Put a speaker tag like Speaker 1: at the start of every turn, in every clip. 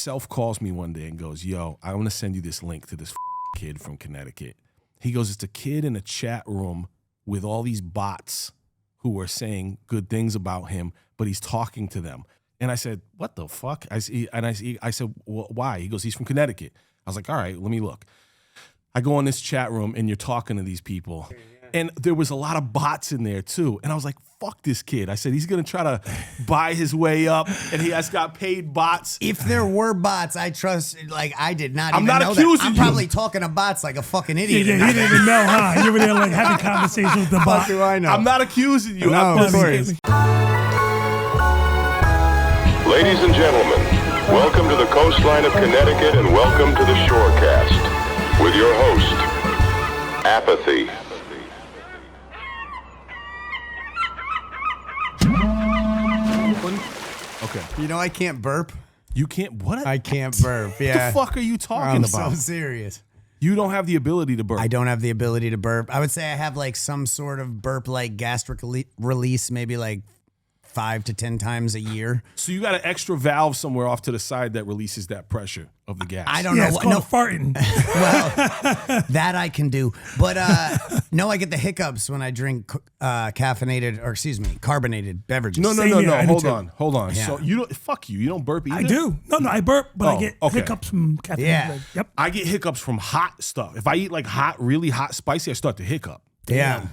Speaker 1: Self calls me one day and goes, yo, I want to send you this link to this kid from Connecticut. He goes, it's a kid in a chat room with all these bots who are saying good things about him, but he's talking to them. And I said, what the fuck? I said, well, why? He goes, he's from Connecticut. I was like, all right, let me look. I go in this chat room and you're talking to these people. And there was a lot of bots in there too. And I was like, fuck this kid. I said, he's going to try to buy his way up and he has got paid bots.
Speaker 2: If there were bots, I trust, like, I did not
Speaker 1: I'm
Speaker 2: even
Speaker 1: not
Speaker 2: know
Speaker 1: accusing
Speaker 2: that. I'm
Speaker 1: you.
Speaker 2: probably talking to bots like a fucking idiot.
Speaker 3: Yeah, he didn't even know, huh? You were there like having conversations with the bot.
Speaker 2: Fuck do I know?
Speaker 1: I'm not accusing you.
Speaker 2: No, of course.
Speaker 4: Ladies and gentlemen, welcome to the coastline of Connecticut and welcome to the Shorecast with your host, Apathy.
Speaker 1: Okay.
Speaker 2: You know I can't burp?
Speaker 1: You can't, what?
Speaker 2: I can't burp, yeah.
Speaker 1: What the fuck are you talking
Speaker 2: I'm
Speaker 1: about?
Speaker 2: so serious.
Speaker 1: You don't have the ability to burp.
Speaker 2: I don't have the ability to burp. I would say I have like some sort of burp-like gastric release, maybe like 5 to 10 times a year.
Speaker 1: So you got an extra valve somewhere off to the side that releases that pressure of the gas.
Speaker 2: I don't know.
Speaker 3: It's called farting.
Speaker 2: Well, that I can do. But no, I get the hiccups when I drink carbonated beverages.
Speaker 1: No.
Speaker 3: Same here, I do
Speaker 1: Hold on.
Speaker 2: Yeah.
Speaker 1: So you don't, fuck you don't burp either?
Speaker 3: I do. No, I burp, but I
Speaker 1: Oh,
Speaker 3: get
Speaker 1: okay.
Speaker 3: hiccups from caffeine.
Speaker 2: Yeah.
Speaker 3: Yep.
Speaker 1: I get hiccups from hot stuff. If I eat like hot, really hot, spicy, I start to hiccup.
Speaker 2: Yeah.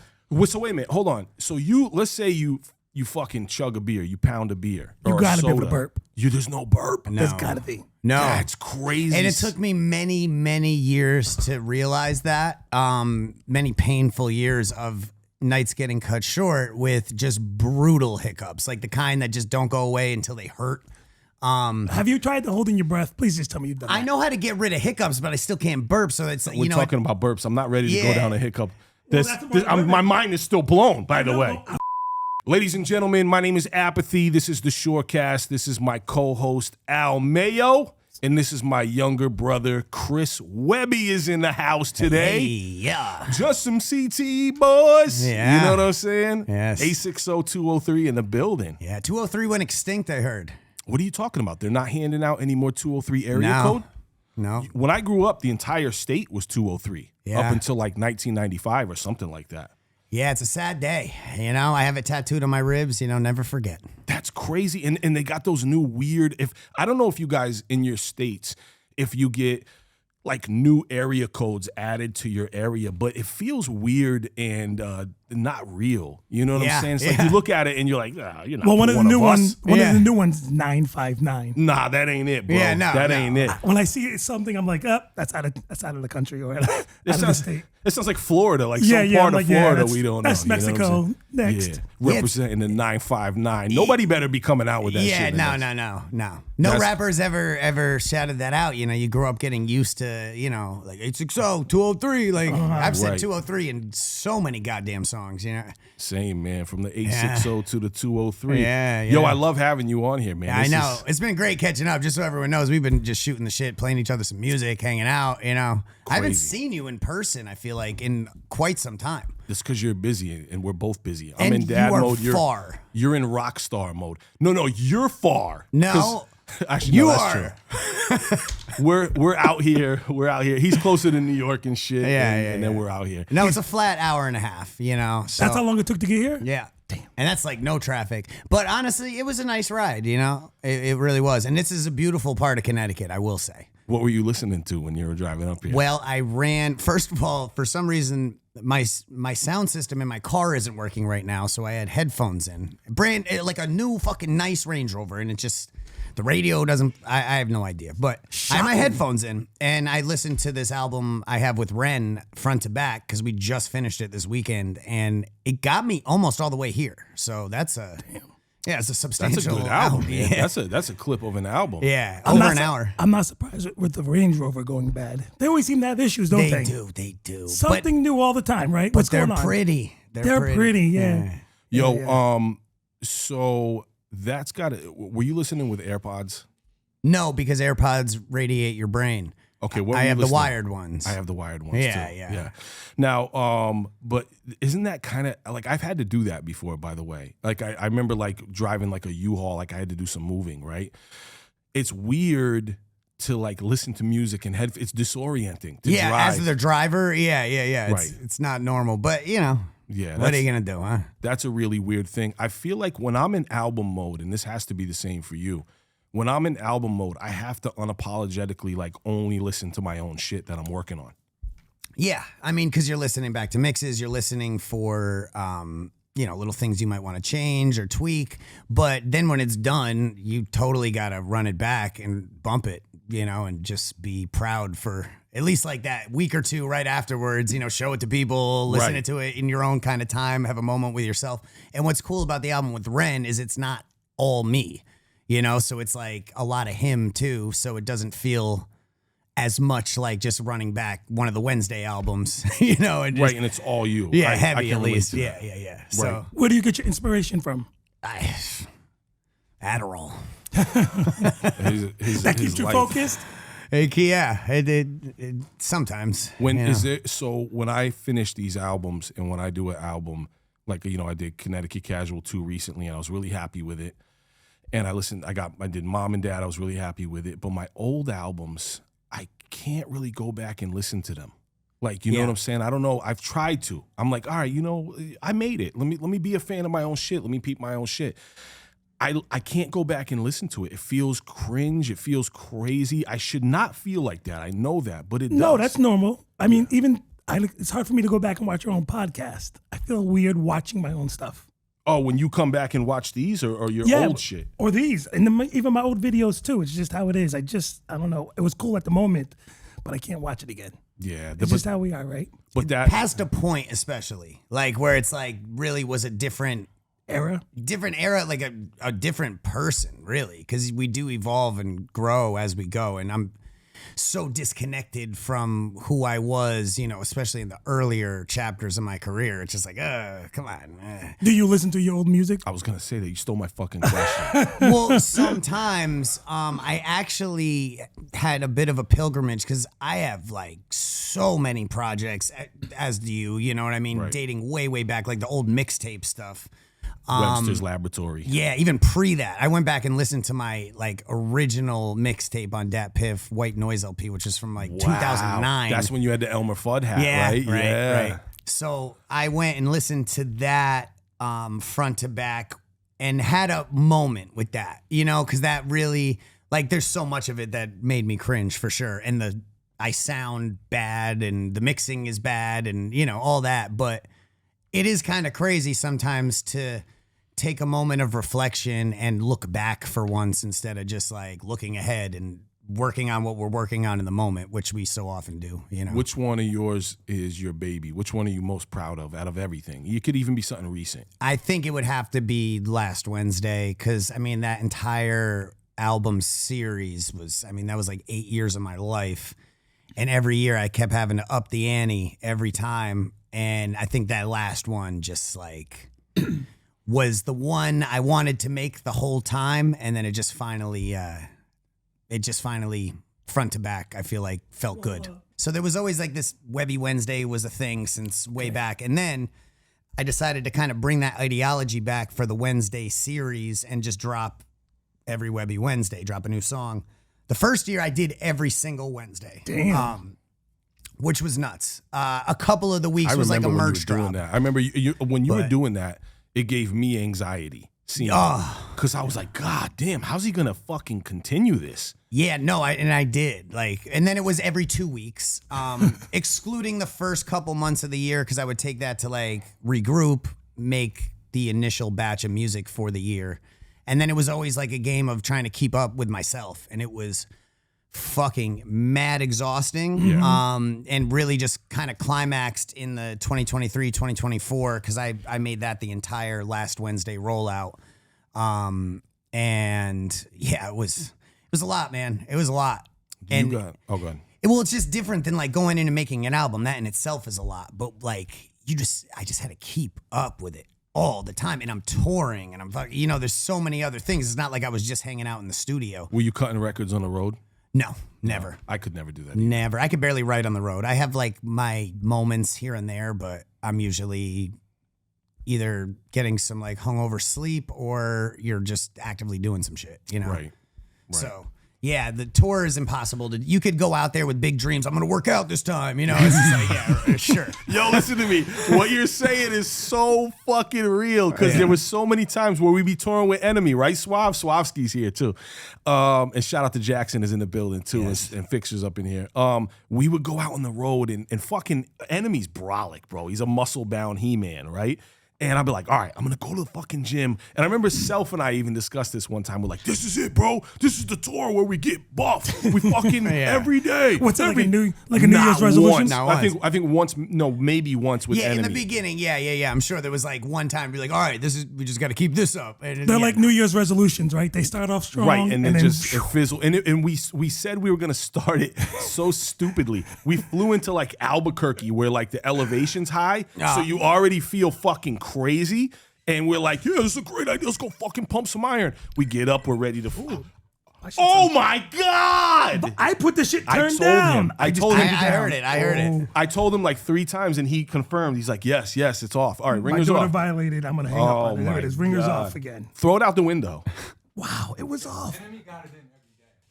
Speaker 1: So wait a minute, hold on. So let's say you fucking chug a beer, you pound a beer.
Speaker 3: You
Speaker 1: or a
Speaker 3: gotta be able
Speaker 1: soda.
Speaker 3: to burp.
Speaker 1: There's no burp.
Speaker 2: No.
Speaker 3: There's gotta be.
Speaker 2: No.
Speaker 1: That's crazy.
Speaker 2: And it took me many, many years to realize that. Many painful years of nights getting cut short with just brutal hiccups, like the kind that just don't go away until they hurt.
Speaker 3: Have you tried the holding your breath? Please just tell me you've done that.
Speaker 2: I know how to get rid of hiccups, but I still can't burp. So it's
Speaker 1: We're talking about burps. I'm not ready to go
Speaker 2: Yeah.
Speaker 1: down a hiccup.
Speaker 3: Well, that's the one-
Speaker 1: My mind is still blown, by the way.
Speaker 3: No,
Speaker 1: Ladies and gentlemen, my name is Apathy. This is the Shorecast. This is my co-host, Al Mayo. And this is my younger brother, Chris Webby is in the house today.
Speaker 2: Hey, yeah.
Speaker 1: Just some CTE boys.
Speaker 2: Yeah.
Speaker 1: You know what I'm saying?
Speaker 2: Yes.
Speaker 1: 860-203 in the building.
Speaker 2: Yeah, 203 went extinct, I heard.
Speaker 1: What are you talking about? They're not handing out any more 203 area
Speaker 2: No.
Speaker 1: code?
Speaker 2: No.
Speaker 1: When I grew up, the entire state was 203
Speaker 2: Yeah.
Speaker 1: up until like 1995 or something like that.
Speaker 2: Yeah, it's a sad day. You know, I have it tattooed on my ribs, never forget.
Speaker 1: That's crazy. And they got those new weird, I don't know if you guys in your states, if you get like new area codes added to your area, but it feels weird and not real. You know what
Speaker 2: Yeah,
Speaker 1: I'm saying? It's
Speaker 2: yeah.
Speaker 1: like you look at it and you're like, you're not
Speaker 3: Well, one of the new
Speaker 1: us.
Speaker 3: ones. One
Speaker 2: Yeah.
Speaker 3: of the new ones is 959.
Speaker 1: Nah, that ain't it, bro.
Speaker 2: Yeah, no,
Speaker 1: that
Speaker 2: no.
Speaker 1: ain't it.
Speaker 3: When I see something, I'm like, that's out of the country or out of the state.
Speaker 1: It sounds like Florida, like
Speaker 3: Yeah,
Speaker 1: some
Speaker 3: yeah,
Speaker 1: part
Speaker 3: I'm
Speaker 1: of
Speaker 3: like, yeah,
Speaker 1: Florida
Speaker 3: that's-
Speaker 1: we don't
Speaker 3: that's
Speaker 1: know. You know what I'm
Speaker 3: Mexico.
Speaker 1: saying?
Speaker 3: Next.
Speaker 1: Yeah, representing the 959. Nobody better be coming out with that
Speaker 2: Yeah,
Speaker 1: shit.
Speaker 2: no. No
Speaker 1: That's-
Speaker 2: rappers ever shouted that out. You grow up getting used to, like 860, 203. Like I've said
Speaker 1: Right.
Speaker 2: 203 in so many goddamn songs,
Speaker 1: Same, man. From the 860 to the 203.
Speaker 2: Yeah,
Speaker 1: Yo,
Speaker 2: yeah.
Speaker 1: I love having you on here, man.
Speaker 2: I
Speaker 1: This
Speaker 2: know.
Speaker 1: is
Speaker 2: It's been great catching up. Just so everyone knows, we've been just shooting the shit, playing each other some music, hanging out, I haven't
Speaker 1: Crazy.
Speaker 2: seen you in person, I feel like, in quite some time.
Speaker 1: It's because you're busy and we're both busy. I'm
Speaker 2: And
Speaker 1: in dad
Speaker 2: you are
Speaker 1: mode.
Speaker 2: far.
Speaker 1: You're in rock star mode. No, you're far.
Speaker 2: No.
Speaker 1: 'Cause- Actually,
Speaker 2: You
Speaker 1: no, that's
Speaker 2: are.
Speaker 1: true. We're out here. We're out here. He's closer to New York and shit. and then we're out here.
Speaker 2: No, it's a flat hour and a half, So,
Speaker 3: That's how long it took to get here?
Speaker 2: Yeah. Damn. And that's like no traffic. But honestly, it was a nice ride, It really was. And this is a beautiful part of Connecticut, I will say.
Speaker 1: What were you listening to when you were driving up here?
Speaker 2: Well, I ran, first of all, for some reason, my sound system in my car isn't working right now. So I had headphones in. Like a new fucking nice Range Rover. And it just, the radio doesn't, I have no idea. But I have my headphones in and I listened to this album I have with Ren front to back because we just finished it this weekend. And it got me almost all the way here. So that's a... Yeah, it's a substantial
Speaker 1: that's a good album, man.
Speaker 2: Yeah,
Speaker 1: That's a clip of an album.
Speaker 2: yeah.
Speaker 3: I'm
Speaker 2: over
Speaker 3: not
Speaker 2: an
Speaker 3: su-
Speaker 2: hour.
Speaker 3: I'm not surprised with the Range Rover going bad. They always seem to have issues, don't they?
Speaker 2: They do.
Speaker 3: Something new all the time, right?
Speaker 2: but
Speaker 3: What's
Speaker 2: they're
Speaker 3: going on?
Speaker 2: pretty.
Speaker 3: They're pretty, yeah.
Speaker 1: Yo, so that's got to. Were you listening with AirPods?
Speaker 2: No, because AirPods radiate your brain.
Speaker 1: Okay, what
Speaker 2: I
Speaker 1: were you
Speaker 2: have the
Speaker 1: listening?
Speaker 2: wired ones.
Speaker 1: I have the wired ones
Speaker 2: Yeah,
Speaker 1: too.
Speaker 2: yeah.
Speaker 1: Now, but isn't that kind of like I've had to do that before, by the way. Like I remember like driving like a U-Haul, like I had to do some moving, right? It's weird to like listen to music and it's disorienting to
Speaker 2: Yeah,
Speaker 1: drive.
Speaker 2: as the driver, yeah.
Speaker 1: Right.
Speaker 2: It's not normal, but you know,
Speaker 1: Yeah,
Speaker 2: what are you gonna do, huh?
Speaker 1: That's a really weird thing. I feel like when I'm in album mode, and this has to be the same for you, when I'm in album mode, I have to unapologetically like only listen to my own shit that I'm working on.
Speaker 2: Yeah, I mean, because you're listening back to mixes, you're listening for, little things you might want to change or tweak. But then when it's done, you totally got to run it back and bump it, and just be proud for at least like that week or two right afterwards, show it to people, listen to it in your own kind of time, have a moment with yourself. And what's cool about the album with Ren is it's not all me, so it's like a lot of him too. So it doesn't feel as much like just running back one of the Wednesday albums, and just,
Speaker 1: Right, and it's all you.
Speaker 2: Yeah,
Speaker 1: I
Speaker 2: heavy
Speaker 1: can
Speaker 2: at
Speaker 1: relate
Speaker 2: least.
Speaker 1: to that.
Speaker 2: Yeah.
Speaker 1: Right.
Speaker 2: So
Speaker 3: Where do you get your inspiration from?
Speaker 2: Adderall.
Speaker 1: His
Speaker 3: That keeps you
Speaker 1: life.
Speaker 3: focused?
Speaker 2: It sometimes.
Speaker 1: When is it? So when I finish these albums and when I do an album, like I did Connecticut Casual 2 recently, and I was really happy with it. And I did Mom and Dad. I was really happy with it. But my old albums, I can't really go back and listen to them. Like, you know what I'm saying? I don't know. I've tried to. I'm like, all right, I made it. Let me be a fan of my own shit. Let me peep my own shit. I can't go back and listen to it. It feels cringe. It feels crazy. I should not feel like that. I know that, but it does.
Speaker 3: No, that's normal. I mean, it's hard for me to go back and watch your own podcast. I feel weird watching my own stuff.
Speaker 1: Oh, when you come back and watch these or your old shit?
Speaker 3: Or these. And even my old videos too. It's just how it is. I don't know. It was cool at the moment, but I can't watch it again.
Speaker 1: Yeah.
Speaker 3: It's just how we are, right?
Speaker 1: But that
Speaker 2: past a point, especially like where it's like really was a different
Speaker 3: Era.
Speaker 2: like a different person, really, because we do evolve and grow as we go. And I'm so disconnected from who I was, especially in the earlier chapters of my career. It's just like, come on.
Speaker 3: Do you listen to your old music?
Speaker 1: I was gonna say that you stole my fucking question.
Speaker 2: Well, sometimes I actually had a bit of a pilgrimage because I have like so many projects, as do you. You know what I mean?
Speaker 1: Right.
Speaker 2: Dating way back, like the old mixtape stuff.
Speaker 1: Webster's Laboratory.
Speaker 2: Yeah, even pre that, I went back and listened to my like original mixtape on Dat Piff White Noise LP, which is from like 2009.
Speaker 1: That's when you had the Elmer Fudd hat, right?
Speaker 2: Right. So I went and listened to that front to back and had a moment with that, because that really, like, there's so much of it that made me cringe for sure. And I sound bad and the mixing is bad and, all that. But it is kind of crazy sometimes to take a moment of reflection and look back for once instead of just like looking ahead and working on what we're working on in the moment, which we so often do,
Speaker 1: Which one of yours is your baby? Which one are you most proud of out of everything? You could even be something recent.
Speaker 2: I think it would have to be Last Wednesday because, that entire album series that was like 8 years of my life. And every year I kept having to up the ante every time. And I think that last one just like was the one I wanted to make the whole time. And then it just finally front to back, I feel like felt good. So there was always like this Webby Wednesday was a thing since way back. And then I decided to kind of bring that ideology back for the Wednesday series and just drop every Webby Wednesday, drop a new song. The first year I did every single Wednesday.
Speaker 3: Damn.
Speaker 2: Which was nuts. A couple of the weeks was like a merch drop.
Speaker 1: I remember when you were doing that, it gave me anxiety. Because I was like, God damn, how's he gonna fucking continue this?
Speaker 2: Yeah, no, I did. And then it was every 2 weeks, excluding the first couple months of the year because I would take that to like regroup, make the initial batch of music for the year. And then it was always like a game of trying to keep up with myself. And it was fucking mad exhausting.
Speaker 1: Yeah.
Speaker 2: And really just kind of climaxed in the 2023, 2024, because I made that the entire Last Wednesday rollout. And yeah, it was a lot, man. It was a lot.
Speaker 1: Go ahead.
Speaker 2: Well, it's just different than like going in and making an album. That in itself is a lot. But like I just had to keep up with it all the time. And I'm touring and I'm there's so many other things. It's not like I was just hanging out in the studio.
Speaker 1: Were you cutting records on the road?
Speaker 2: No, never.
Speaker 1: No, I could never do that.
Speaker 2: Never. I could barely write on the road. I have like my moments here and there, but I'm usually either getting some like hungover sleep or you're just actively doing some shit,
Speaker 1: Right.
Speaker 2: So Yeah, the tour is impossible. You could go out there with big dreams. I'm going to work out this time. You know, it's just like, yeah, sure.
Speaker 1: Yo, listen to me. What you're saying is so fucking real because there was so many times where we be touring with Enemy, right? Swavsky's here too. And shout out to Jackson is in the building too, and Fixer's up in here. We would go out on the road and fucking Enemy's brolic, bro. He's a muscle-bound He-Man, right? And I'd be like, all right, I'm going to go to the fucking gym. And I remember Self and I even discussed this one time. We're like, this is it, bro. This is the tour where we get buff. We fucking every day.
Speaker 3: What's it, like a New Year's resolution?
Speaker 1: I think once, no, maybe once with Enemy.
Speaker 2: In the beginning, yeah. I'm sure there was like one time you're like, all right, we just got to keep this up. And
Speaker 3: they're like New Year's resolutions, right? They start off strong.
Speaker 1: Right, and then it fizzle. And we said we were going to start it so stupidly. We flew into like Albuquerque where like the elevation's high. So you already feel fucking crazy, and we're like, yeah, this is a great idea. Let's go fucking pump some iron. We get up, we're ready to. Oh my God!
Speaker 3: But I put the shit turned down.
Speaker 1: I told him.
Speaker 2: I heard it.
Speaker 1: I told him like 3 times, and he confirmed. He's like, yes, it's off. All right, ringer's off.
Speaker 3: My daughter violated. I'm gonna hang up on it. There it is. Ringer's off again.
Speaker 1: Throw it out the window.
Speaker 3: Wow, it was off.
Speaker 5: Enemy got it in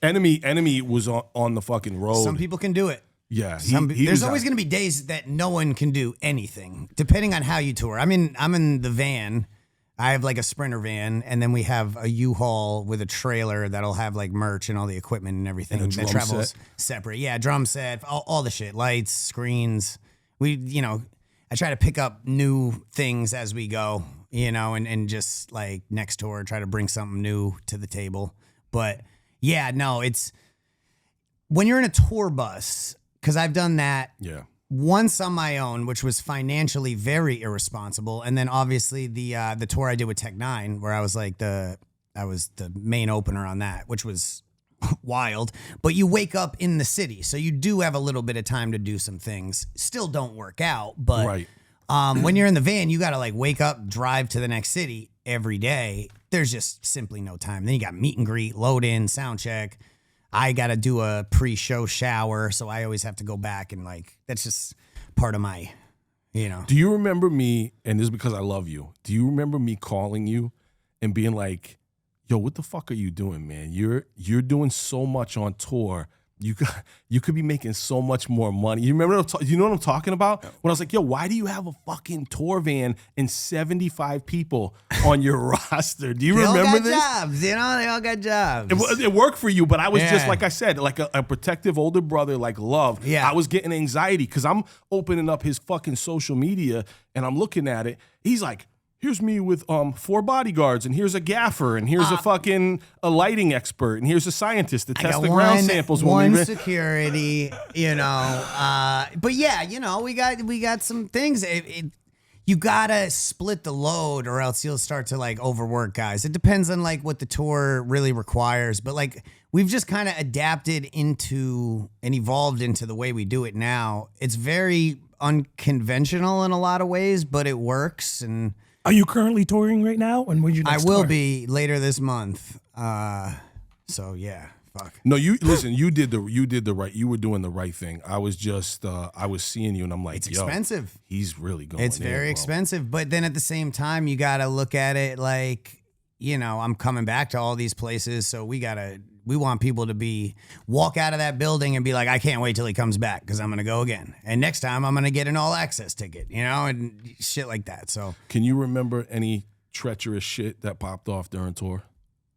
Speaker 5: every day.
Speaker 1: Enemy was on the fucking road.
Speaker 2: Some people can do it.
Speaker 1: Yeah,
Speaker 2: there's always going to be days that no one can do anything, depending on how you tour. I mean, I'm in the van. I have like a Sprinter van, and then we have a U-Haul with a trailer that'll have like merch and all the equipment and everything
Speaker 1: and
Speaker 2: that travels separate. Yeah, drum set, all the shit, lights, screens. I try to pick up new things as we go, and just like next tour, try to bring something new to the table. But yeah, no, it's when you're in a tour bus. Because I've done that once on my own, which was financially very irresponsible, and then obviously the tour I did with Tech Nine, where I was the main opener on that, which was wild. But you wake up in the city, so you do have a little bit of time to do some things. Still don't work out, but when you're in the van, you got to like wake up, drive to the next city every day. There's just simply no time. Then you got meet and greet, load in, sound check. I got to do a pre-show shower, so I always have to go back and like, that's just part of my,
Speaker 1: Do you remember me, and this is because I love you, do you remember me calling you and being like, yo, what the fuck are you doing, man? You're doing so much on tour. You could be making so much more money. You remember? You know what I'm talking about? When I was like, yo, why do you have a fucking tour van and 75 people on your roster? Do you remember this?
Speaker 2: Jobs, they all got jobs.
Speaker 1: It worked for you, but I was just, like I said, like a protective older brother, like love.
Speaker 2: Yeah.
Speaker 1: I was getting anxiety because I'm opening up his fucking social media and I'm looking at it. He's like, here's me with 4 bodyguards, and here's a gaffer, and here's a lighting expert, and here's a scientist to test the ground samples.
Speaker 2: One security, but yeah, we got some things. You gotta split the load, or else you'll start to like overwork guys. It depends on like what the tour really requires, but like we've just kind of adapted into and evolved into the way we do it now. It's very unconventional in a lot of ways, but it works. And
Speaker 3: are you currently touring right now? And when you next
Speaker 2: I will
Speaker 3: tour?
Speaker 2: be later this month. So yeah, fuck.
Speaker 1: No, you listen. You did the right. You were doing the right thing. I was just I was seeing you, and I'm like,
Speaker 2: it's expensive.
Speaker 1: He's really going.
Speaker 2: It's very expensive, but then at the same time, you got to look at it like, I'm coming back to all these places, so we want people to walk out of that building and be like, I can't wait till he comes back because I'm going to go again. And next time I'm going to get an all access ticket, and shit like that. So
Speaker 1: can you remember any treacherous shit that popped off during tour?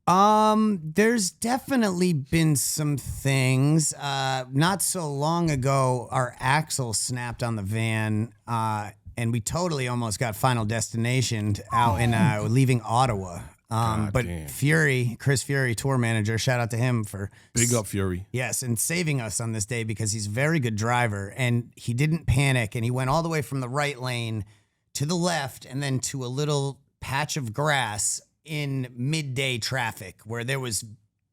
Speaker 2: There's definitely been some things. Not so long ago, our axle snapped on the van, and we totally almost got Final Destination out in leaving Ottawa. But
Speaker 1: damn.
Speaker 2: Chris Fury, tour manager, shout out to him for
Speaker 1: big up Fury.
Speaker 2: Yes, and saving us on this day because he's a very good driver, and he didn't panic, and he went all the way from the right lane to the left and then to a little patch of grass in midday traffic where there was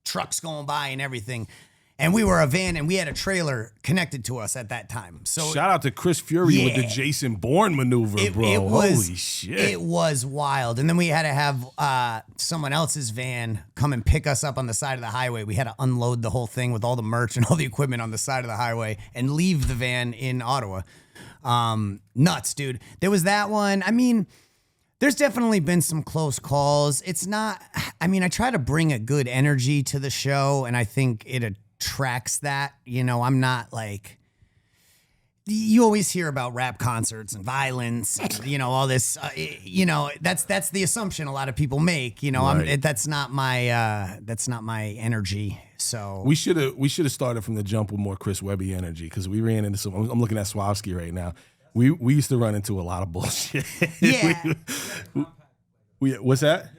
Speaker 2: trucks going by and everything. And we were a van, and we had a trailer connected to us at that time. So
Speaker 1: shout out to Chris Fury with the Jason Bourne maneuver, bro. Holy shit.
Speaker 2: It was wild. And then we had to have someone else's van come and pick us up on the side of the highway. We had to unload the whole thing with all the merch and all the equipment on the side of the highway and leave the van in Ottawa. Nuts, dude. There was that one. I mean, There's definitely been some close calls. It's not, I mean, I try to bring a good energy to the show, and I think it attracts that. You know, I'm not like, you always hear about rap concerts and violence, and, you know, all this, you know, that's the assumption a lot of people make, you know,
Speaker 1: Right.
Speaker 2: that's not my energy. So
Speaker 1: We should have started from the jump with more Chris Webby energy, because we ran into some. I'm looking at Swowski right now. We used to run into a lot of bullshit.
Speaker 2: yeah,
Speaker 1: What's that?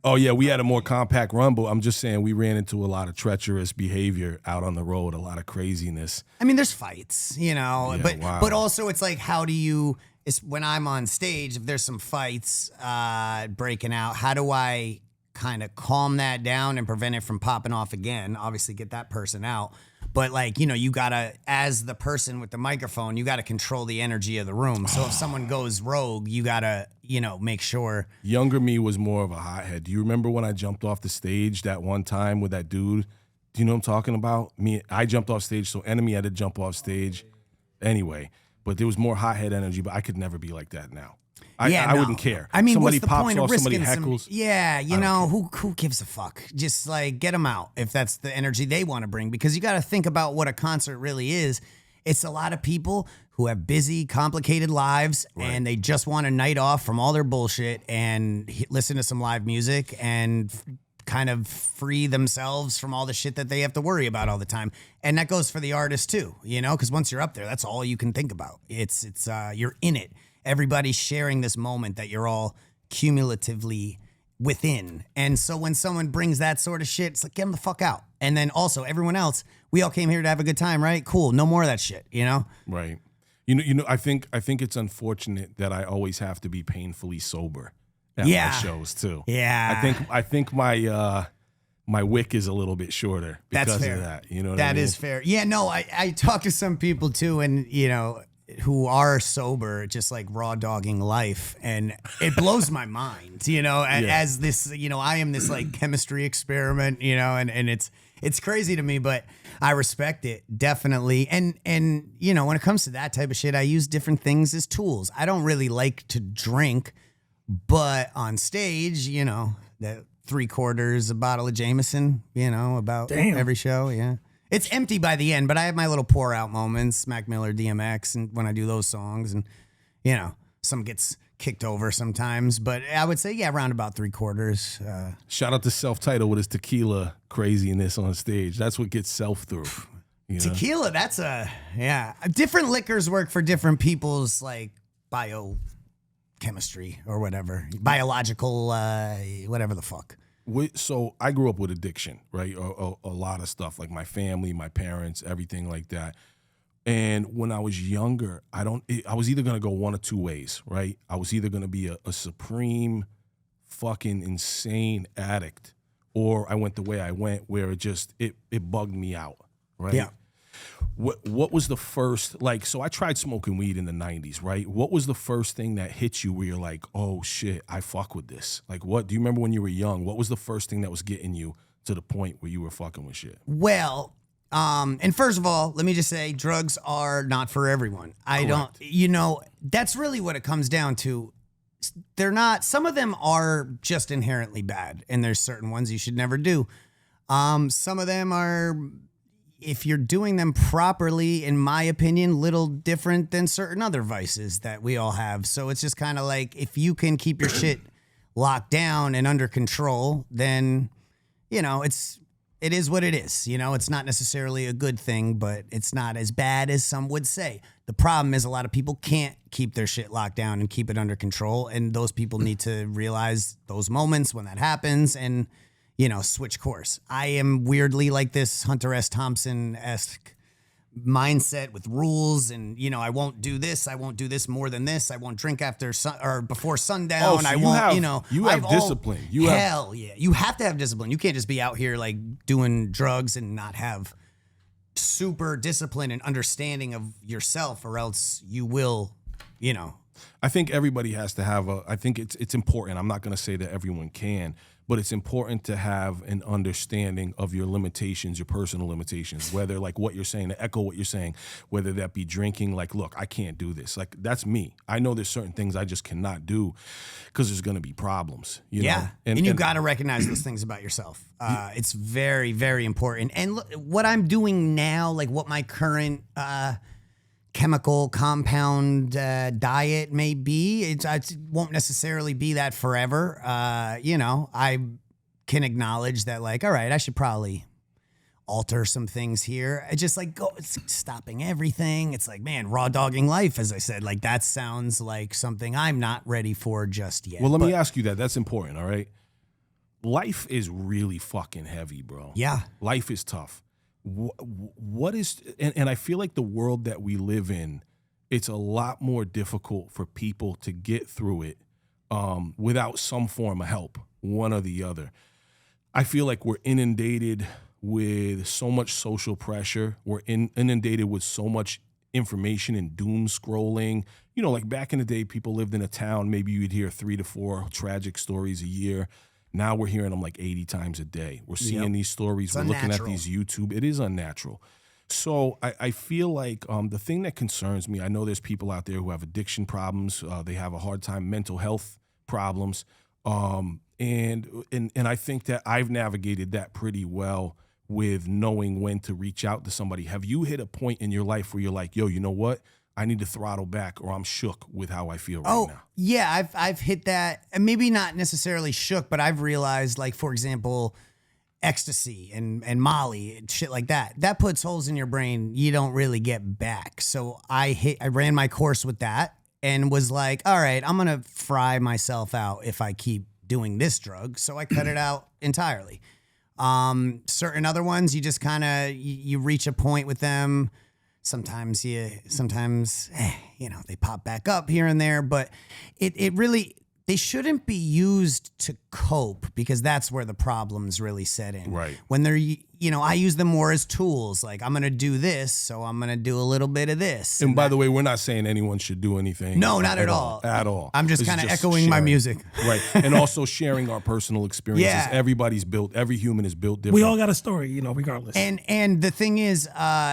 Speaker 1: Oh yeah, we had a more compact run, but I'm just saying we ran into a lot of treacherous behavior out on the road, a lot of craziness.
Speaker 2: I mean, there's fights, you know,
Speaker 1: Yeah,
Speaker 2: but
Speaker 1: wow.
Speaker 2: but also it's like, how do you? It's when I'm on stage, if there's some fights breaking out, how do I kind of calm that down and prevent it from popping off again? Obviously, get that person out. But like, you know, you gotta, as the person with the microphone, you gotta control the energy of the room. So if someone goes rogue, you gotta, you know, make sure.
Speaker 1: Younger me was more of a hothead. Do you remember when I jumped off the stage that one time with that dude? Do you know what I'm talking about? I jumped off stage, so Enemy had to jump off stage anyway. But there was more hothead energy, but I could never be like that now. I
Speaker 2: No.
Speaker 1: wouldn't care.
Speaker 2: I mean,
Speaker 1: somebody
Speaker 2: what's the
Speaker 1: pops
Speaker 2: point
Speaker 1: off,
Speaker 2: of
Speaker 1: somebody
Speaker 2: risking
Speaker 1: heckles.
Speaker 2: some? Yeah, you know, who gives a fuck? Just like get them out if that's the energy they want to bring. Because you got to think about what a concert really is. It's a lot of people who have busy, complicated lives, and they just want a night off from all their bullshit and listen to some live music and kind of free themselves from all the shit that they have to worry about all the time. And that goes for the artist too, you know, because once you're up there, that's all you can think about. It's you're in it. Everybody's sharing this moment that you're all cumulatively within. And so when someone brings that sort of shit, it's like, get them the fuck out. And then also everyone else, we all came here to have a good time, right? Cool. No more of that shit, you know?
Speaker 1: Right. You know. I think it's unfortunate that I always have to be painfully sober at
Speaker 2: Yeah.
Speaker 1: my shows too.
Speaker 2: Yeah.
Speaker 1: I think my my wick is a little bit shorter because
Speaker 2: That's fair.
Speaker 1: of that. You know what I
Speaker 2: That
Speaker 1: mean?
Speaker 2: is fair. Yeah, no, I talk to some people too, and you know, who are sober, just like raw dogging life, and it blows my mind, you know, as this, you know, I am this like chemistry experiment, you know, and it's crazy to me, but I respect it definitely. And you know, when it comes to that type of shit, I use different things as tools. I don't really like to drink, but on stage, you know, that 3/4 a bottle of Jameson, you know, about every show. Yeah. It's empty by the end, but I have my little pour out moments, Mac Miller, DMX, and when I do those songs, and you know, some gets kicked over sometimes, but I would say, yeah, around about 3/4.
Speaker 1: Shout out to Self-Titled with his tequila craziness on stage. That's what gets Self through. You know?
Speaker 2: Tequila, that's different liquors work for different people's like biochemistry or whatever, biological, whatever the fuck.
Speaker 1: So I grew up with addiction, right? A lot of stuff, like my family, my parents, everything like that. And when I was younger, I was either gonna go one of two ways, right? I was either gonna be a supreme, fucking insane addict, or I went the way I went, where it bugged me out, right?
Speaker 2: Yeah.
Speaker 1: What was the first, like, so I tried smoking weed in the 90s, right? What was the first thing that hit you where you're like, oh shit, I fuck with this? Like, what, do you remember when you were young? What was the first thing that was getting you to the point where you were fucking with shit?
Speaker 2: Well, and first of all, let me just say, drugs are not for everyone.
Speaker 1: Correct.
Speaker 2: You know, that's really what it comes down to. They're not, some of them are just inherently bad, and there's certain ones you should never do. Some of them are, if you're doing them properly, in my opinion, little different than certain other vices that we all have. So it's just kind of like, if you can keep your shit locked down and under control, then, you know, it is what it is. You know, it's not necessarily a good thing, but it's not as bad as some would say. The problem is a lot of people can't keep their shit locked down and keep it under control. And those people need to realize those moments when that happens and, you know, switch course. I am weirdly like this Hunter S. Thompson-esque mindset with rules, and you know, I won't do this. I won't do this more than this. I won't drink after or before sundown.
Speaker 1: Oh, so
Speaker 2: I
Speaker 1: you
Speaker 2: won't.
Speaker 1: have-
Speaker 2: you know,
Speaker 1: you have
Speaker 2: I've
Speaker 1: discipline.
Speaker 2: Hell yeah, you have to have discipline. You can't just be out here like doing drugs and not have super discipline and understanding of yourself, or else you will, you know.
Speaker 1: I think everybody has to have I think it's important. I'm not going to say that everyone can, but it's important to have an understanding of your limitations, your personal limitations, whether like what you're saying, to echo what you're saying, whether that be drinking, like, look, I can't do this. Like, that's me. I know there's certain things I just cannot do because there's going to be problems, you know?
Speaker 2: And you got to recognize those things about yourself. It's very, very important. And look, what I'm doing now, like what my current chemical compound diet may be, it won't necessarily be that forever. You know, I can acknowledge that, like, all right, I should probably alter some things here. I just like it's stopping everything. It's like, man, raw dogging life, as I said, like that sounds like something I'm not ready for just yet.
Speaker 1: Well, let me ask you that. That's important, all right? Life is really fucking heavy, bro.
Speaker 2: Yeah.
Speaker 1: Life is tough. What is, and I feel like the world that we live in, it's a lot more difficult for people to get through it without some form of help, one or the other. I feel like we're inundated with so much social pressure. We're inundated with so much information and doom scrolling. You know, like back in the day, people lived in a town, maybe you'd hear 3 to 4 tragic stories a year. Now we're hearing them like 80 times a day. We're seeing these stories. We're looking at these YouTube. It is unnatural. So I feel like the thing that concerns me, I know there's people out there who have addiction problems. They have a hard time, mental health problems. And I think that I've navigated that pretty well with knowing when to reach out to somebody. Have you hit a point in your life where you're like, yo, you know what? I need to throttle back or I'm shook with how I feel right now?
Speaker 2: Yeah, I've hit that, and maybe not necessarily shook, but I've realized, like, for example, ecstasy and Molly and shit like that, that puts holes in your brain you don't really get back. So I ran my course with that and was like, all right, I'm going to fry myself out if I keep doing this drug. So I cut it out entirely. Certain other ones, you just kind of, you reach a point with them. Sometimes they pop back up here and there, but it really, they shouldn't be used to cope, because that's where the problems really set in.
Speaker 1: Right.
Speaker 2: When they're, I use them more as tools. Like, I'm going to do this, so I'm going to do a little bit of this.
Speaker 1: And by the way, we're not saying anyone should do anything.
Speaker 2: No, not at all.
Speaker 1: At all.
Speaker 2: I'm just kind of echoing my music.
Speaker 1: Right. And also sharing our personal experiences.
Speaker 2: Yeah.
Speaker 1: Every human is built different.
Speaker 3: We all got a story, regardless.
Speaker 2: And the thing is,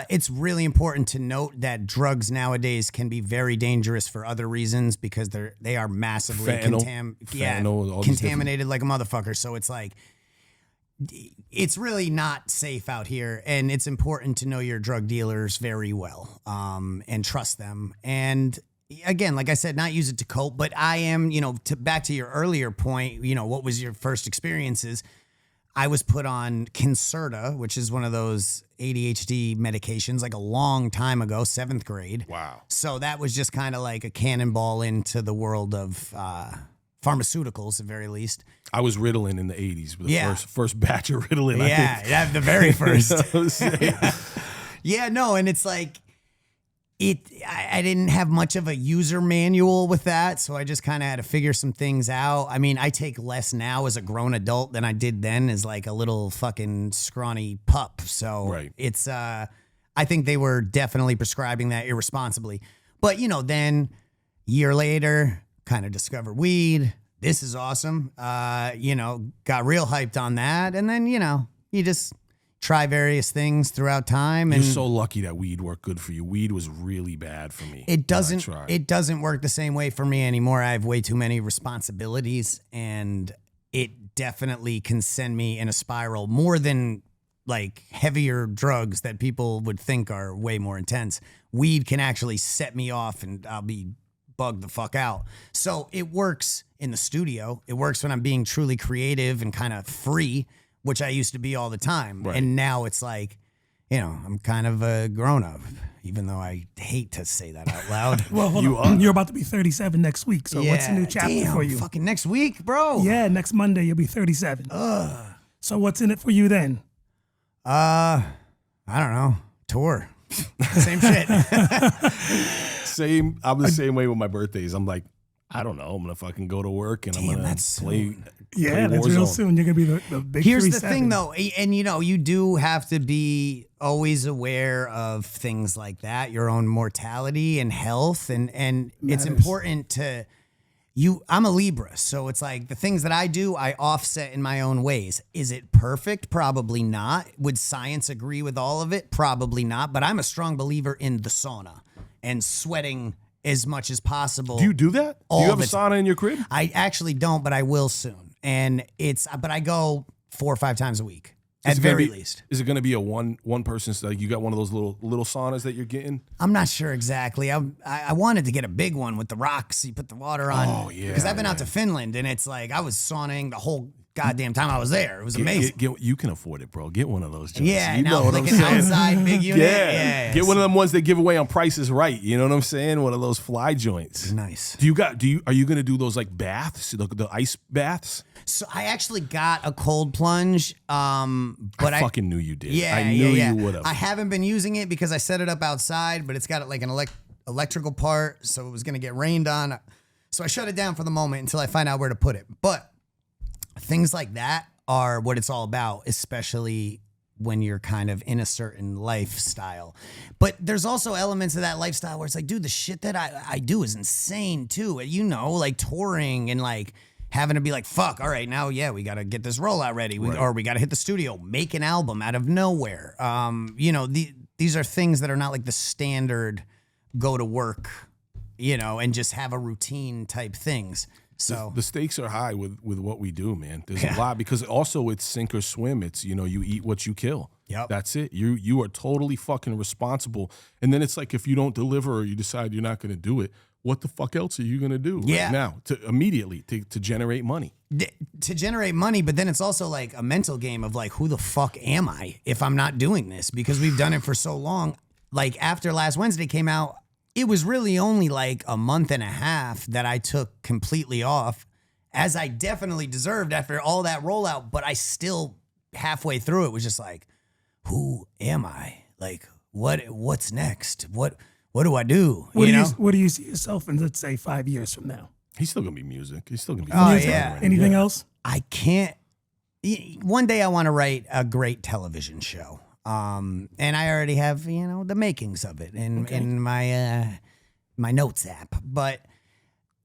Speaker 2: it's really important to note that drugs nowadays can be very dangerous for other reasons, because they are massively contaminated like a motherfucker. So it's like, it's really not safe out here, and it's important to know your drug dealers very well, and trust them. And again, like I said, not use it to cope, but I am, back to your earlier point, what was your first experiences? I was put on Concerta, which is one of those ADHD medications, like a long time ago, 7th grade.
Speaker 1: Wow.
Speaker 2: So that was just kind of like a cannonball into the world of pharmaceuticals, at the very least.
Speaker 1: I was Ritalin in the 80s with the first batch of Ritalin.
Speaker 2: Yeah, the very first.
Speaker 1: And
Speaker 2: it's like, I didn't have much of a user manual with that, so I just kind of had to figure some things out. I mean, I take less now as a grown adult than I did then as like a little fucking scrawny pup. So it's, I think they were definitely prescribing that irresponsibly. But, then year later, kind of discovered weed. This is awesome. Got real hyped on that. And then, you just try various things throughout time. And
Speaker 1: you're so lucky that weed worked good for you. Weed was really bad for me.
Speaker 2: It doesn't work the same way for me anymore. I have way too many responsibilities, and it definitely can send me in a spiral more than like heavier drugs that people would think are way more intense. Weed can actually set me off, and I'll be bugged the fuck out. So it works in the studio. It works when I'm being truly creative and kind of free, which I used to be all the time.
Speaker 1: Right.
Speaker 2: And now it's like, I'm kind of a grown-up, even though I hate to say that out loud.
Speaker 3: Well, hold on. You're about to be 37 next week, so what's the new chapter for you?
Speaker 2: Fucking next week, bro.
Speaker 3: Yeah, next Monday you'll be 37. So what's in it for you then?
Speaker 2: I don't know. Tour. Same shit.
Speaker 1: I'm the same way with my birthdays. I'm like, I don't know. I'm going to fucking go to work and I'm going to play.
Speaker 3: Yeah, that's real soon. You're going to be the big
Speaker 2: Here's
Speaker 3: 37.
Speaker 2: the thing, though. And, you do have to be always aware of things like that, your own mortality and health. And it's important to, I'm a Libra, so it's like the things that I do, I offset in my own ways. Is it perfect? Probably not. Would science agree with all of it? Probably not. But I'm a strong believer in the sauna and sweating as much as possible.
Speaker 1: Do you do that? Do you have a sauna in your crib?
Speaker 2: I actually don't, but I will soon. And but I go 4 or 5 times a week. At very least.
Speaker 1: Is it going to be a one person? Like you got one of those little saunas that you're getting?
Speaker 2: I'm not sure exactly. I wanted to get a big one with the rocks. You put the water on.
Speaker 1: Oh yeah.
Speaker 2: Because I've been out to Finland, and it's like I was sauning the whole goddamn time I was there. It was amazing.
Speaker 1: You can afford it, bro. Get one of those joints.
Speaker 2: Yeah,
Speaker 1: you know what
Speaker 2: like
Speaker 1: I'm
Speaker 2: an
Speaker 1: saying?
Speaker 2: outside big unit. Yeah.
Speaker 1: Get one of them ones they give away on Price is Right. You know what I'm saying? One of those fly joints.
Speaker 2: Nice.
Speaker 1: Are you going to do those like baths, the ice baths?
Speaker 2: So I actually got a cold plunge, but I
Speaker 1: fucking knew you did.
Speaker 2: Yeah,
Speaker 1: I knew
Speaker 2: you
Speaker 1: would have.
Speaker 2: I haven't been using it because I set it up outside, but it's got like an electrical part, so it was going to get rained on. So I shut it down for the moment until I find out where to put it. But things like that are what it's all about, especially when you're kind of in a certain lifestyle. But there's also elements of that lifestyle where it's like, dude, the shit that I do is insane too. You know, like touring and like having to be like, fuck, all right, now, we got to get this rollout ready. Or we got to hit the studio, make an album out of nowhere. You know, these are things that are not like the standard go to work, you know, and just have a routine type things. So
Speaker 1: the stakes are high with what we do, man. There's a lot because also it's sink or swim. It's, you know, you eat what you kill.
Speaker 2: Yep.
Speaker 1: That's it. You are totally fucking responsible. And then it's like if you don't deliver or you decide you're not going to do it, what the fuck else are you going to do right now to generate money?
Speaker 2: To generate money, but then it's also like a mental game of like, who the fuck am I if I'm not doing this? Because we've done it for so long. Like after Last Wednesday came out, it was really only like a month and a half that I took completely off, as I definitely deserved after all that rollout. But I still, halfway through it, was just like, who am I? Like, what's next? What do I do?
Speaker 3: Where do you see yourself in, let's say, 5 years from now?
Speaker 1: He's still gonna be music. He's still gonna be.
Speaker 2: Oh yeah.
Speaker 3: Anything else?
Speaker 2: I can't. One day I want to write a great television show. And I already have, the makings of it in my my notes app. But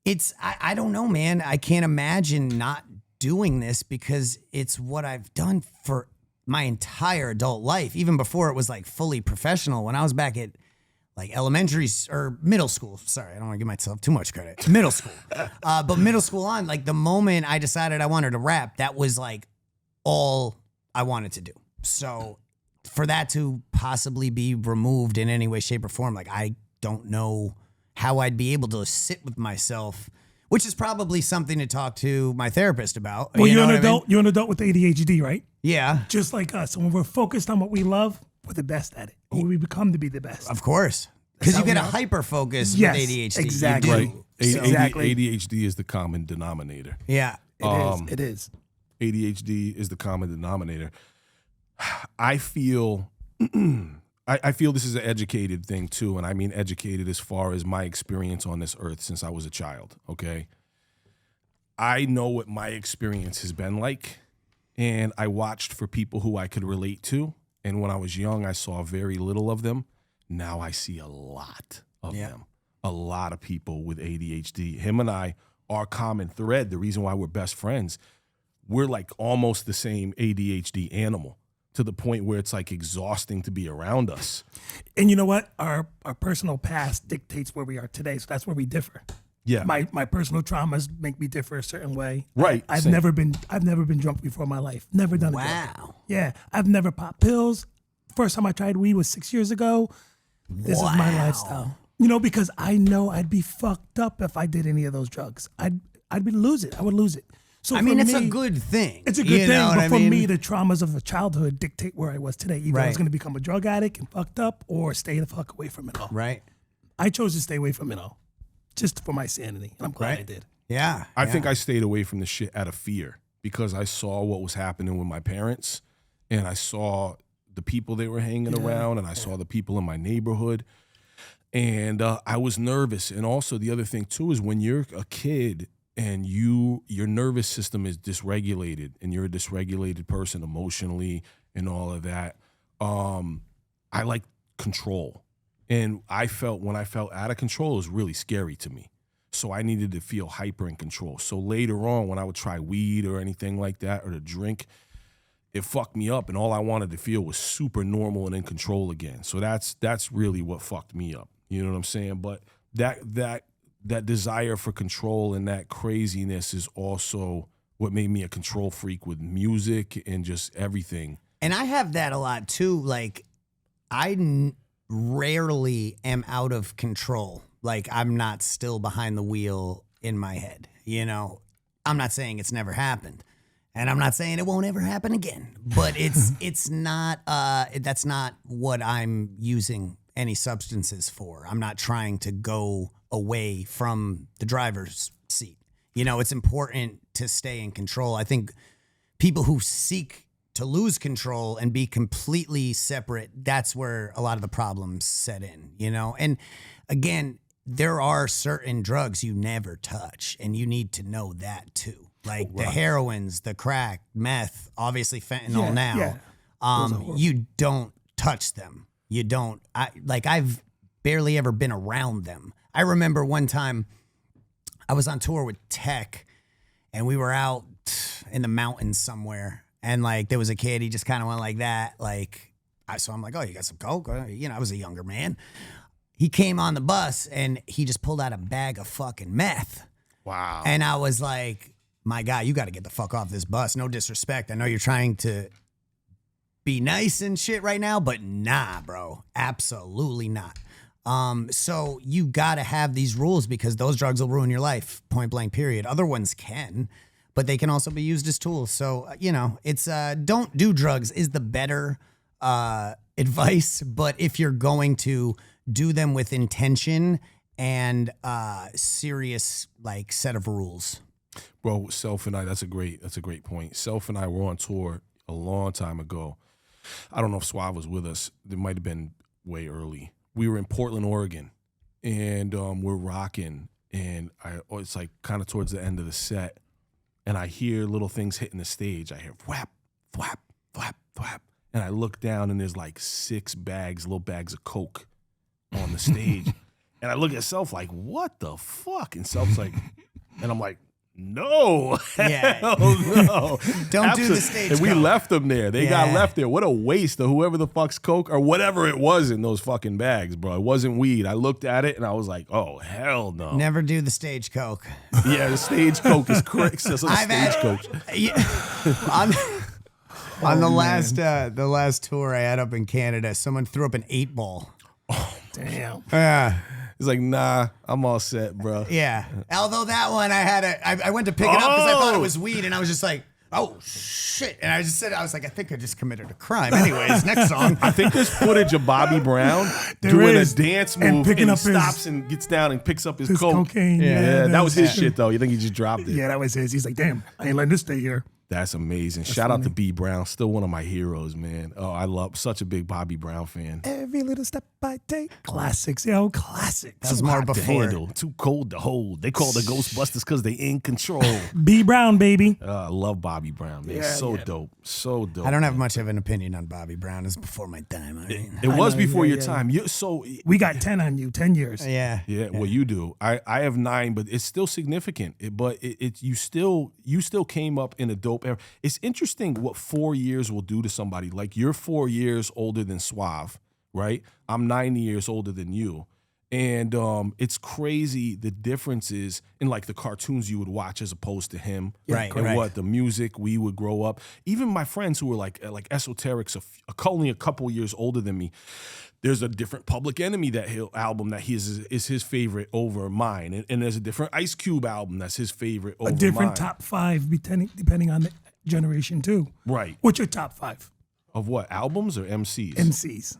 Speaker 2: it's I don't know, man. I can't imagine not doing this because it's what I've done for my entire adult life, even before it was like fully professional. When I was back at like elementary or middle school. Sorry, I don't want to give myself too much credit. Middle school. But middle school on, like the moment I decided I wanted to rap, that was like all I wanted to do. So for that to possibly be removed in any way, shape, or form, like I don't know how I'd be able to sit with myself, which is probably something to talk to my therapist about.
Speaker 3: Well, you're an adult. You're an adult with ADHD, right?
Speaker 2: Yeah.
Speaker 3: Just like us. And when we're focused on what we love, we're the best at it. Or we become to be the best.
Speaker 2: Of course. Because you get a hyper focus with ADHD.
Speaker 3: Exactly.
Speaker 2: You
Speaker 1: Right.
Speaker 2: do.
Speaker 3: Exactly.
Speaker 1: ADHD is the common denominator.
Speaker 2: Yeah.
Speaker 3: It is.
Speaker 1: ADHD is the common denominator. I feel I feel this is an educated thing too, and I mean educated as far as my experience on this earth since I was a child, okay? I know what my experience has been like, and I watched for people who I could relate to, and when I was young, I saw very little of them. Now I see a lot of them. A lot of people with ADHD. Him and I, our common thread, the reason why we're best friends, we're like almost the same ADHD animal, to the point where it's like exhausting to be around us.
Speaker 3: And you know what? Our personal past dictates where we are today, so that's where we differ.
Speaker 1: Yeah.
Speaker 3: My personal traumas make me differ a certain way.
Speaker 1: Right.
Speaker 3: I've
Speaker 1: same.
Speaker 3: never been drunk before in my life. Never done it.
Speaker 2: Wow.
Speaker 3: Yeah. I've never popped pills. First time I tried weed was 6 years ago. This is my lifestyle. Because I know I'd be fucked up if I did any of those drugs. I'd lose it. I would lose it. So
Speaker 2: it's a good thing.
Speaker 3: It's a good thing, but for me, the traumas of a childhood dictate where I was today. Either I was going to become a drug addict and fucked up, or stay the fuck away from it all.
Speaker 2: Right.
Speaker 3: I chose to stay away from it all, just for my sanity, and I'm glad I did.
Speaker 2: Yeah.
Speaker 1: I think I stayed away from the shit out of fear because I saw what was happening with my parents, and I saw the people they were hanging around, and I saw the people in my neighborhood, and I was nervous. And also the other thing too is when you're a kid and your nervous system is dysregulated, and you're a dysregulated person emotionally and all of that, I like control. And when I felt out of control, it was really scary to me So I needed to feel hyper in control. So later on, when I would try weed or anything like that, or to drink, it fucked me up, and all I wanted to feel was super normal and in control again. So that's really what fucked me up. You know what I'm saying? But that desire for control and that craziness is also what made me a control freak with music and just everything.
Speaker 2: And I have that a lot too. Like, rarely am out of control. Like, I'm not still behind the wheel in my head. You know, I'm not saying it's never happened, and I'm not saying it won't ever happen again. But it's not. That's not what I'm using any substances for. I'm not trying to go away from the driver's seat. You know, it's important to stay in control. I think people who seek to lose control and be completely separate, that's where a lot of the problems set in, you know? And again, there are certain drugs you never touch, and you need to know that too. Like the heroines, the crack, meth, obviously fentanyl now. You don't touch them. You don't. I've barely ever been around them. I remember one time I was on tour with Tech, and we were out in the mountains somewhere, and like there was a kid, he just kind of went like that. So I'm like, oh, you got some coke? You know, I was a younger man. He came on the bus, and he just pulled out a bag of fucking meth.
Speaker 1: Wow.
Speaker 2: And I was like, my guy, you got to get the fuck off this bus. No disrespect. I know you're trying to be nice and shit right now, but nah, bro. Absolutely not. So you got to have these rules, because those drugs will ruin your life, point blank, period. Other ones can, but they can also be used as tools. So, you know, it's don't do drugs is the better advice. But if you're going to do them with intention and serious like set of rules.
Speaker 1: Bro, Self and I, that's a great point. Self and I were on tour a long time ago. I don't know if Suave was with us. It might have been way early. We were in Portland, Oregon, and we're rocking, and it's like kind of towards the end of the set, and I hear little things hitting the stage. I hear whap, whap, whap, whap, and I look down, and there's like 6 little bags of coke on the stage, and I look at Self like, what the fuck? And Self's like, and I'm like, no, hell no.
Speaker 2: Don't do the stage.
Speaker 1: And we
Speaker 2: coke.
Speaker 1: left them there. They got left there. What a waste of whoever the fuck's coke or whatever it was in those fucking bags, bro. It wasn't weed. I looked at it and I was like, oh, hell no.
Speaker 2: Never do the stage coke.
Speaker 1: Yeah, the stage coke is correct. Stage coke.
Speaker 2: On the last tour I had up in Canada, someone threw up an 8-ball.
Speaker 1: Oh,
Speaker 3: Damn.
Speaker 2: Yeah.
Speaker 1: It's like, nah, I'm all set, bro.
Speaker 2: Yeah. Although that one I went to pick it up because I thought it was weed, and I was just like, oh shit. And I just said, I was like, I think I just committed a crime. Anyways, next song.
Speaker 1: I think there's footage of Bobby Brown doing a dance move and stops and gets down and picks up his coke.
Speaker 3: Cocaine.
Speaker 1: Yeah, that was his shit though. You think he just dropped it?
Speaker 3: Yeah, that was his. He's like, damn, I ain't letting this stay here.
Speaker 1: That's amazing. Shout out to B Brown, still one of my heroes, man. Oh, I love such a big Bobby Brown fan.
Speaker 3: Every little step I take, classics, yo, classics.
Speaker 2: That was more
Speaker 1: Hot to
Speaker 2: before.
Speaker 1: handle, too cold to hold. They call the Ghostbusters because they in control.
Speaker 3: B Brown, baby.
Speaker 1: I love Bobby Brown, man. So dope.
Speaker 2: I don't have much of an opinion on Bobby Brown. It's before my time. I mean,
Speaker 1: It was before your time.
Speaker 3: We got 10 on you, 10 years.
Speaker 2: yeah.
Speaker 1: Well, you do. I have 9, but it's still significant. You still came up in a dope era. It's interesting what 4 years will do to somebody. Like, you're 4 years older than Suave, right? I'm 9 years older than you. And it's crazy the differences in like the cartoons you would watch as opposed to him.
Speaker 2: Right,
Speaker 1: and
Speaker 2: right.
Speaker 1: what the music we would grow up. Even my friends who were like esoterics, only a couple years older than me. There's a different Public Enemy album that is his favorite over mine, and there's a different Ice Cube album that's his favorite over
Speaker 3: A different
Speaker 1: mine.
Speaker 3: top 5 depending on the generation too.
Speaker 1: Right.
Speaker 3: What's your top 5?
Speaker 1: Of what, albums or MCs?
Speaker 3: MCs.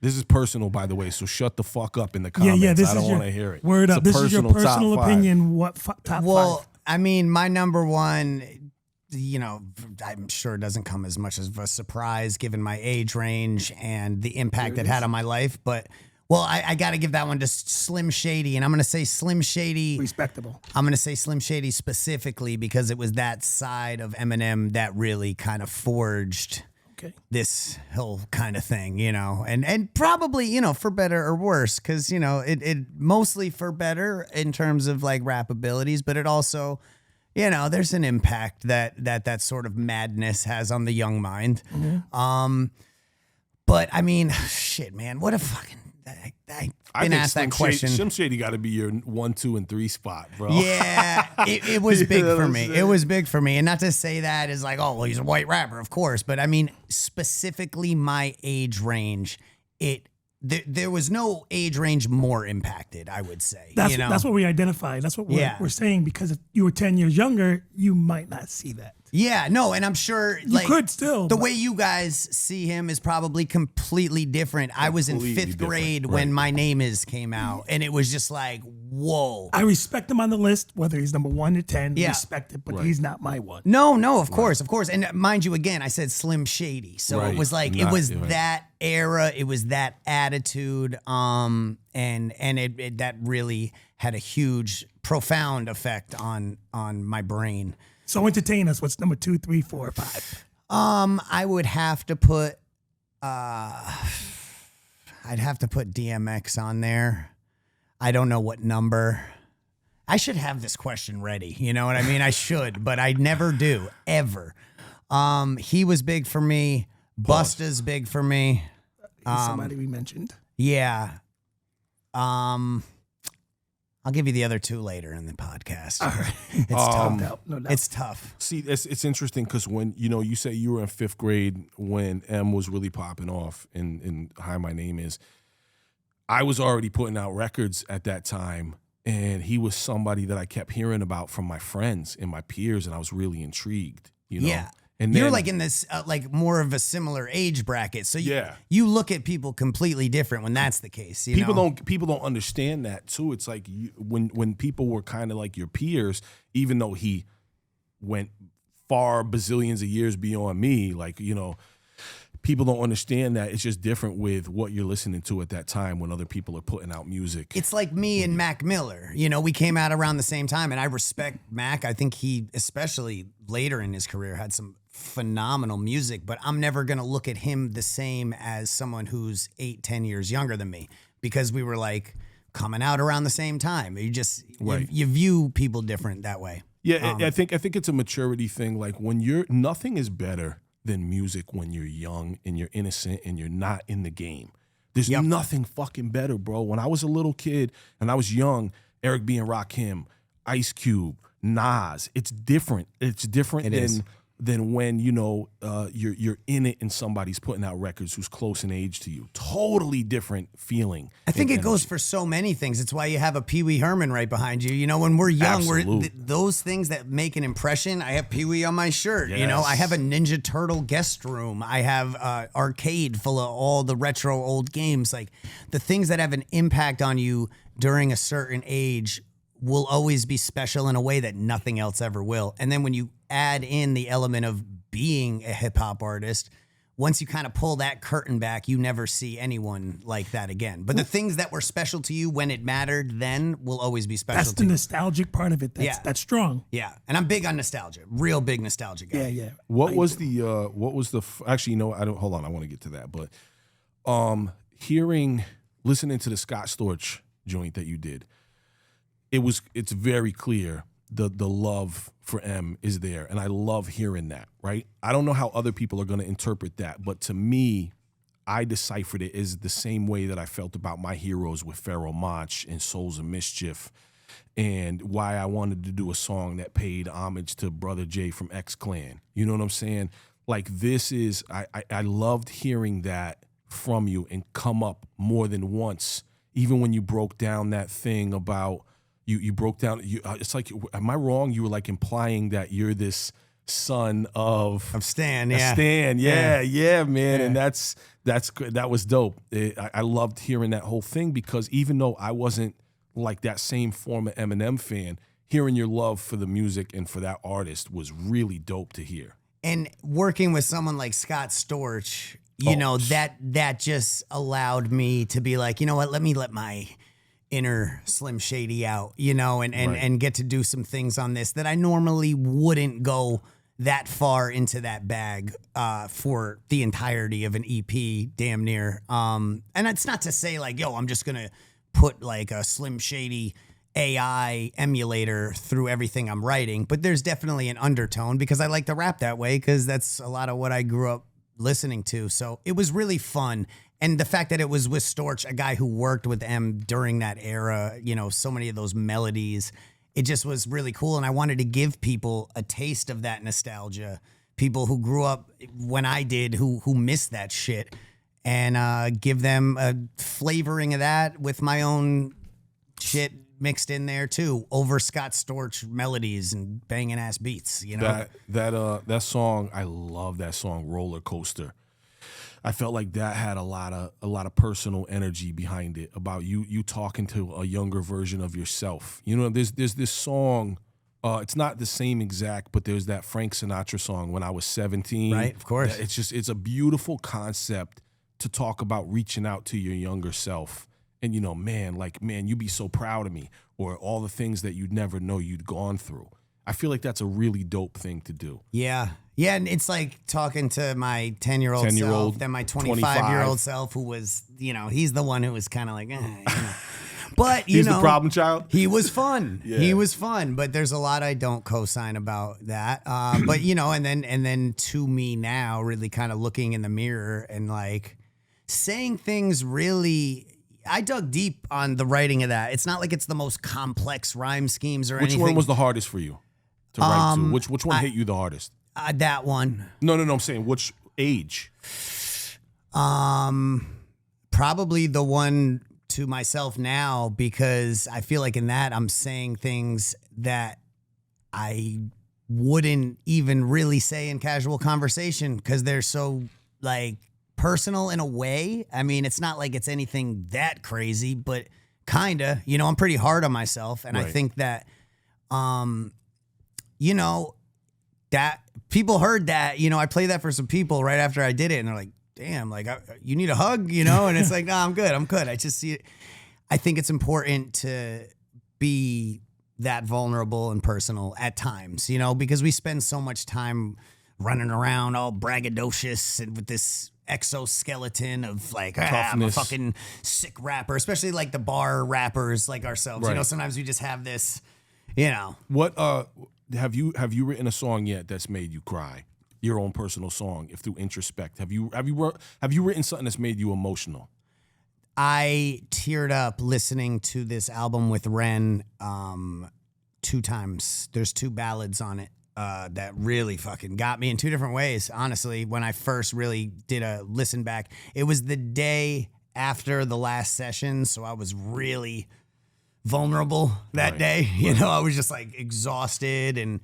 Speaker 1: This is personal, by the way, so shut the fuck up in the comments.
Speaker 3: Yeah, this
Speaker 1: I don't
Speaker 3: is your
Speaker 1: want to hear it.
Speaker 3: Word
Speaker 1: It's
Speaker 3: up.
Speaker 1: a
Speaker 3: This is your
Speaker 1: top
Speaker 3: personal
Speaker 1: 5.
Speaker 3: opinion. What top 5?
Speaker 2: I mean, my number one, you know, I'm sure it doesn't come as much as a surprise given my age range and the impact it had on my life. But, well, I got to give that one to Slim Shady. And I'm going to say Slim Shady.
Speaker 3: Respectable.
Speaker 2: I'm going to say Slim Shady specifically because it was that side of Eminem that really kind of forged this whole kind of thing, you know, and probably, you know, for better or worse, because, you know, it mostly for better in terms of like rap abilities, but it also, you know, there's an impact that sort of madness has on the young mind. But I mean, shit, man, what a fucking. I've been asked that question.
Speaker 1: Slim Shady got to be your 1, 2, and 3 spot, bro.
Speaker 2: Yeah, it was big for me. It was big for me. And not to say that is like, oh, well, he's a white rapper, of course. But I mean, specifically my age range, there was no age range more impacted, I would say.
Speaker 3: That's what we identified. That's what we're saying, because if you were 10 years younger, you might not see that.
Speaker 2: Yeah, no, and I'm sure
Speaker 3: you could still.
Speaker 2: The way you guys see him is probably completely different. I was in 5th grade when My Name Is came out, and it was just like, whoa.
Speaker 3: I respect him on the list, whether he's number 1 or 10. Yeah. Respect it, but he's not my one.
Speaker 2: No, of course. And mind you, again, I said Slim Shady, so it was like that era, it was that attitude, and it that really had a huge, profound effect on my brain.
Speaker 3: So entertain us. What's number 2, 3, 4, 5?
Speaker 2: I would have to put DMX on there. I don't know what number. I should have this question ready. You know what I mean? I should, but I never do, ever. He was big for me. Busta's big for me.
Speaker 3: Somebody we mentioned.
Speaker 2: Yeah. I'll give you the other 2 later in the podcast.
Speaker 3: All right.
Speaker 2: It's tough.
Speaker 3: No doubt.
Speaker 2: It's tough.
Speaker 1: See, it's interesting because when, you know, you say you were in 5th grade when M was really popping off in Hi, My Name Is, I was already putting out records at that time, and he was somebody that I kept hearing about from my friends and my peers, and I was really intrigued, you know?
Speaker 2: Yeah.
Speaker 1: And
Speaker 2: you're like in this like more of a similar age bracket, so you look at people completely different when that's the case. People
Speaker 1: don't understand that too. It's like when people were kind of like your peers, even though he went far bazillions of years beyond me, like, you know, people don't understand that it's just different with what you're listening to at that time when other people are putting out music.
Speaker 2: It's like me and Mac Miller. You know, we came out around the same time, and I respect Mac. I think he, especially later in his career, had some phenomenal music, but I'm never going to look at him the same as someone who's 8-10 years younger than me, because we were like coming out around the same time. You just, you view people different that way.
Speaker 1: Yeah. I think it's a maturity thing. Like nothing is better than music when you're young and you're innocent and you're not in the game. There's nothing fucking better, bro. When I was a little kid and I was young, Eric B. and Rakim, Ice Cube, Nas, it's different. It's different than when, you know, you're in it and somebody's putting out records who's close in age to you. Totally different feeling.
Speaker 2: I think it goes for so many things. It's why you have a Pee Wee Herman right behind you. You know, when we're young, those things that make an impression. I have Pee Wee on my shirt. Yes. You know, I have a Ninja Turtle guest room. I have arcade full of all the retro old games. Like, the things that have an impact on you during a certain age will always be special in a way that nothing else ever will. And then when you add in the element of being a hip hop artist, once you kind of pull that curtain back, you never see anyone like that again. But the things that were special to you when it mattered then will always be special.
Speaker 3: That's the nostalgic part of it. That's strong.
Speaker 2: Yeah. And I'm big on nostalgia. Real big nostalgia guy.
Speaker 3: Yeah.
Speaker 1: Actually, you know, hold on, I want to get to that. But listening to the Scott Storch joint that you did, it's very clear the love for M is there, and I love hearing that, right? I don't know how other people are going to interpret that, but to me, I deciphered it as the same way that I felt about my heroes with Pharoah Monch and Souls of Mischief, and why I wanted to do a song that paid homage to Brother Jay from X-Clan. You know what I'm saying? Like, I loved hearing that from you and come up more than once, even when you broke down that thing about, you broke down, it's like, am I wrong? You were like implying that you're this son of
Speaker 2: Stan,
Speaker 1: Stan, yeah, man. Yeah. And that was dope. I loved hearing that whole thing, because even though I wasn't like that same former Eminem fan, hearing your love for the music and for that artist was really dope to hear.
Speaker 2: And working with someone like Scott Storch, you know, that just allowed me to be like, you know what, let me let my inner Slim Shady out, you know, and get to do some things on this that I normally wouldn't go that far into that bag for the entirety of an EP, damn near. And it's not to say like, yo, I'm just gonna put like a Slim Shady AI emulator through everything I'm writing, but there's definitely an undertone because I like to rap that way because that's a lot of what I grew up listening to. So it was really fun. And the fact that it was with Storch, a guy who worked with M during that era, you know, so many of those melodies, it just was really cool. And I wanted to give people a taste of that nostalgia, people who grew up when I did, who missed that shit, and give them a flavoring of that with my own shit mixed in there too, over Scott Storch melodies and banging ass beats, you know?
Speaker 1: That song, I love that song, Roller Coaster. I felt like that had a lot of personal energy behind it, about you talking to a younger version of yourself. You know, there's this song, it's not the same exact, but there's that Frank Sinatra song, When I Was 17.
Speaker 2: Right, of course.
Speaker 1: It's a beautiful concept to talk about reaching out to your younger self. And, you know, man, you'd be so proud of me, or all the things that you'd never know you'd gone through. I feel like that's a really dope thing to do.
Speaker 2: Yeah. Yeah, and it's like talking to my 10-year-old self, then my 25-year-old self, who was, you know, he's the one who was kind of like, you know. But, you
Speaker 1: He's
Speaker 2: know,
Speaker 1: the problem child?
Speaker 2: He was fun.
Speaker 1: Yeah.
Speaker 2: He was fun, but there's a lot I don't co-sign about that. But, you know, and then to me now, really kind of looking in the mirror and like saying things really... I dug deep on the writing of that. It's not like it's the most complex rhyme schemes or anything.
Speaker 1: Which one was the hardest for you to write to? Which one hit you the hardest?
Speaker 2: That one.
Speaker 1: No, I'm saying which age?
Speaker 2: Probably the one to myself now, because I feel like in that I'm saying things that I wouldn't even really say in casual conversation because they're so like personal in a way. I mean, it's not like it's anything that crazy, but kinda, you know, I'm pretty hard on myself. And
Speaker 1: Right.
Speaker 2: I think that, you know, that people heard that, you know, I played that for some people right after I did it. And they're like, damn, like you need a hug, you know? And it's like, no, I'm good. I just see it. I think it's important to be that vulnerable and personal at times, you know, because we spend so much time running around all braggadocious and with this exoskeleton of like, I'm a fucking sick rapper, especially like the bar rappers like ourselves.
Speaker 1: Right.
Speaker 2: You know, sometimes we just have this, you know.
Speaker 1: What have you written a song yet that's made you cry? Your own personal song, if through introspect. Have you written something that's made you emotional?
Speaker 2: I teared up listening to this album with Ren 2 times. There's 2 ballads on it. That really fucking got me in 2 different ways, honestly, when I first really did a listen back. It was the day after the last session, so I was really vulnerable that day. You know, I was just like exhausted and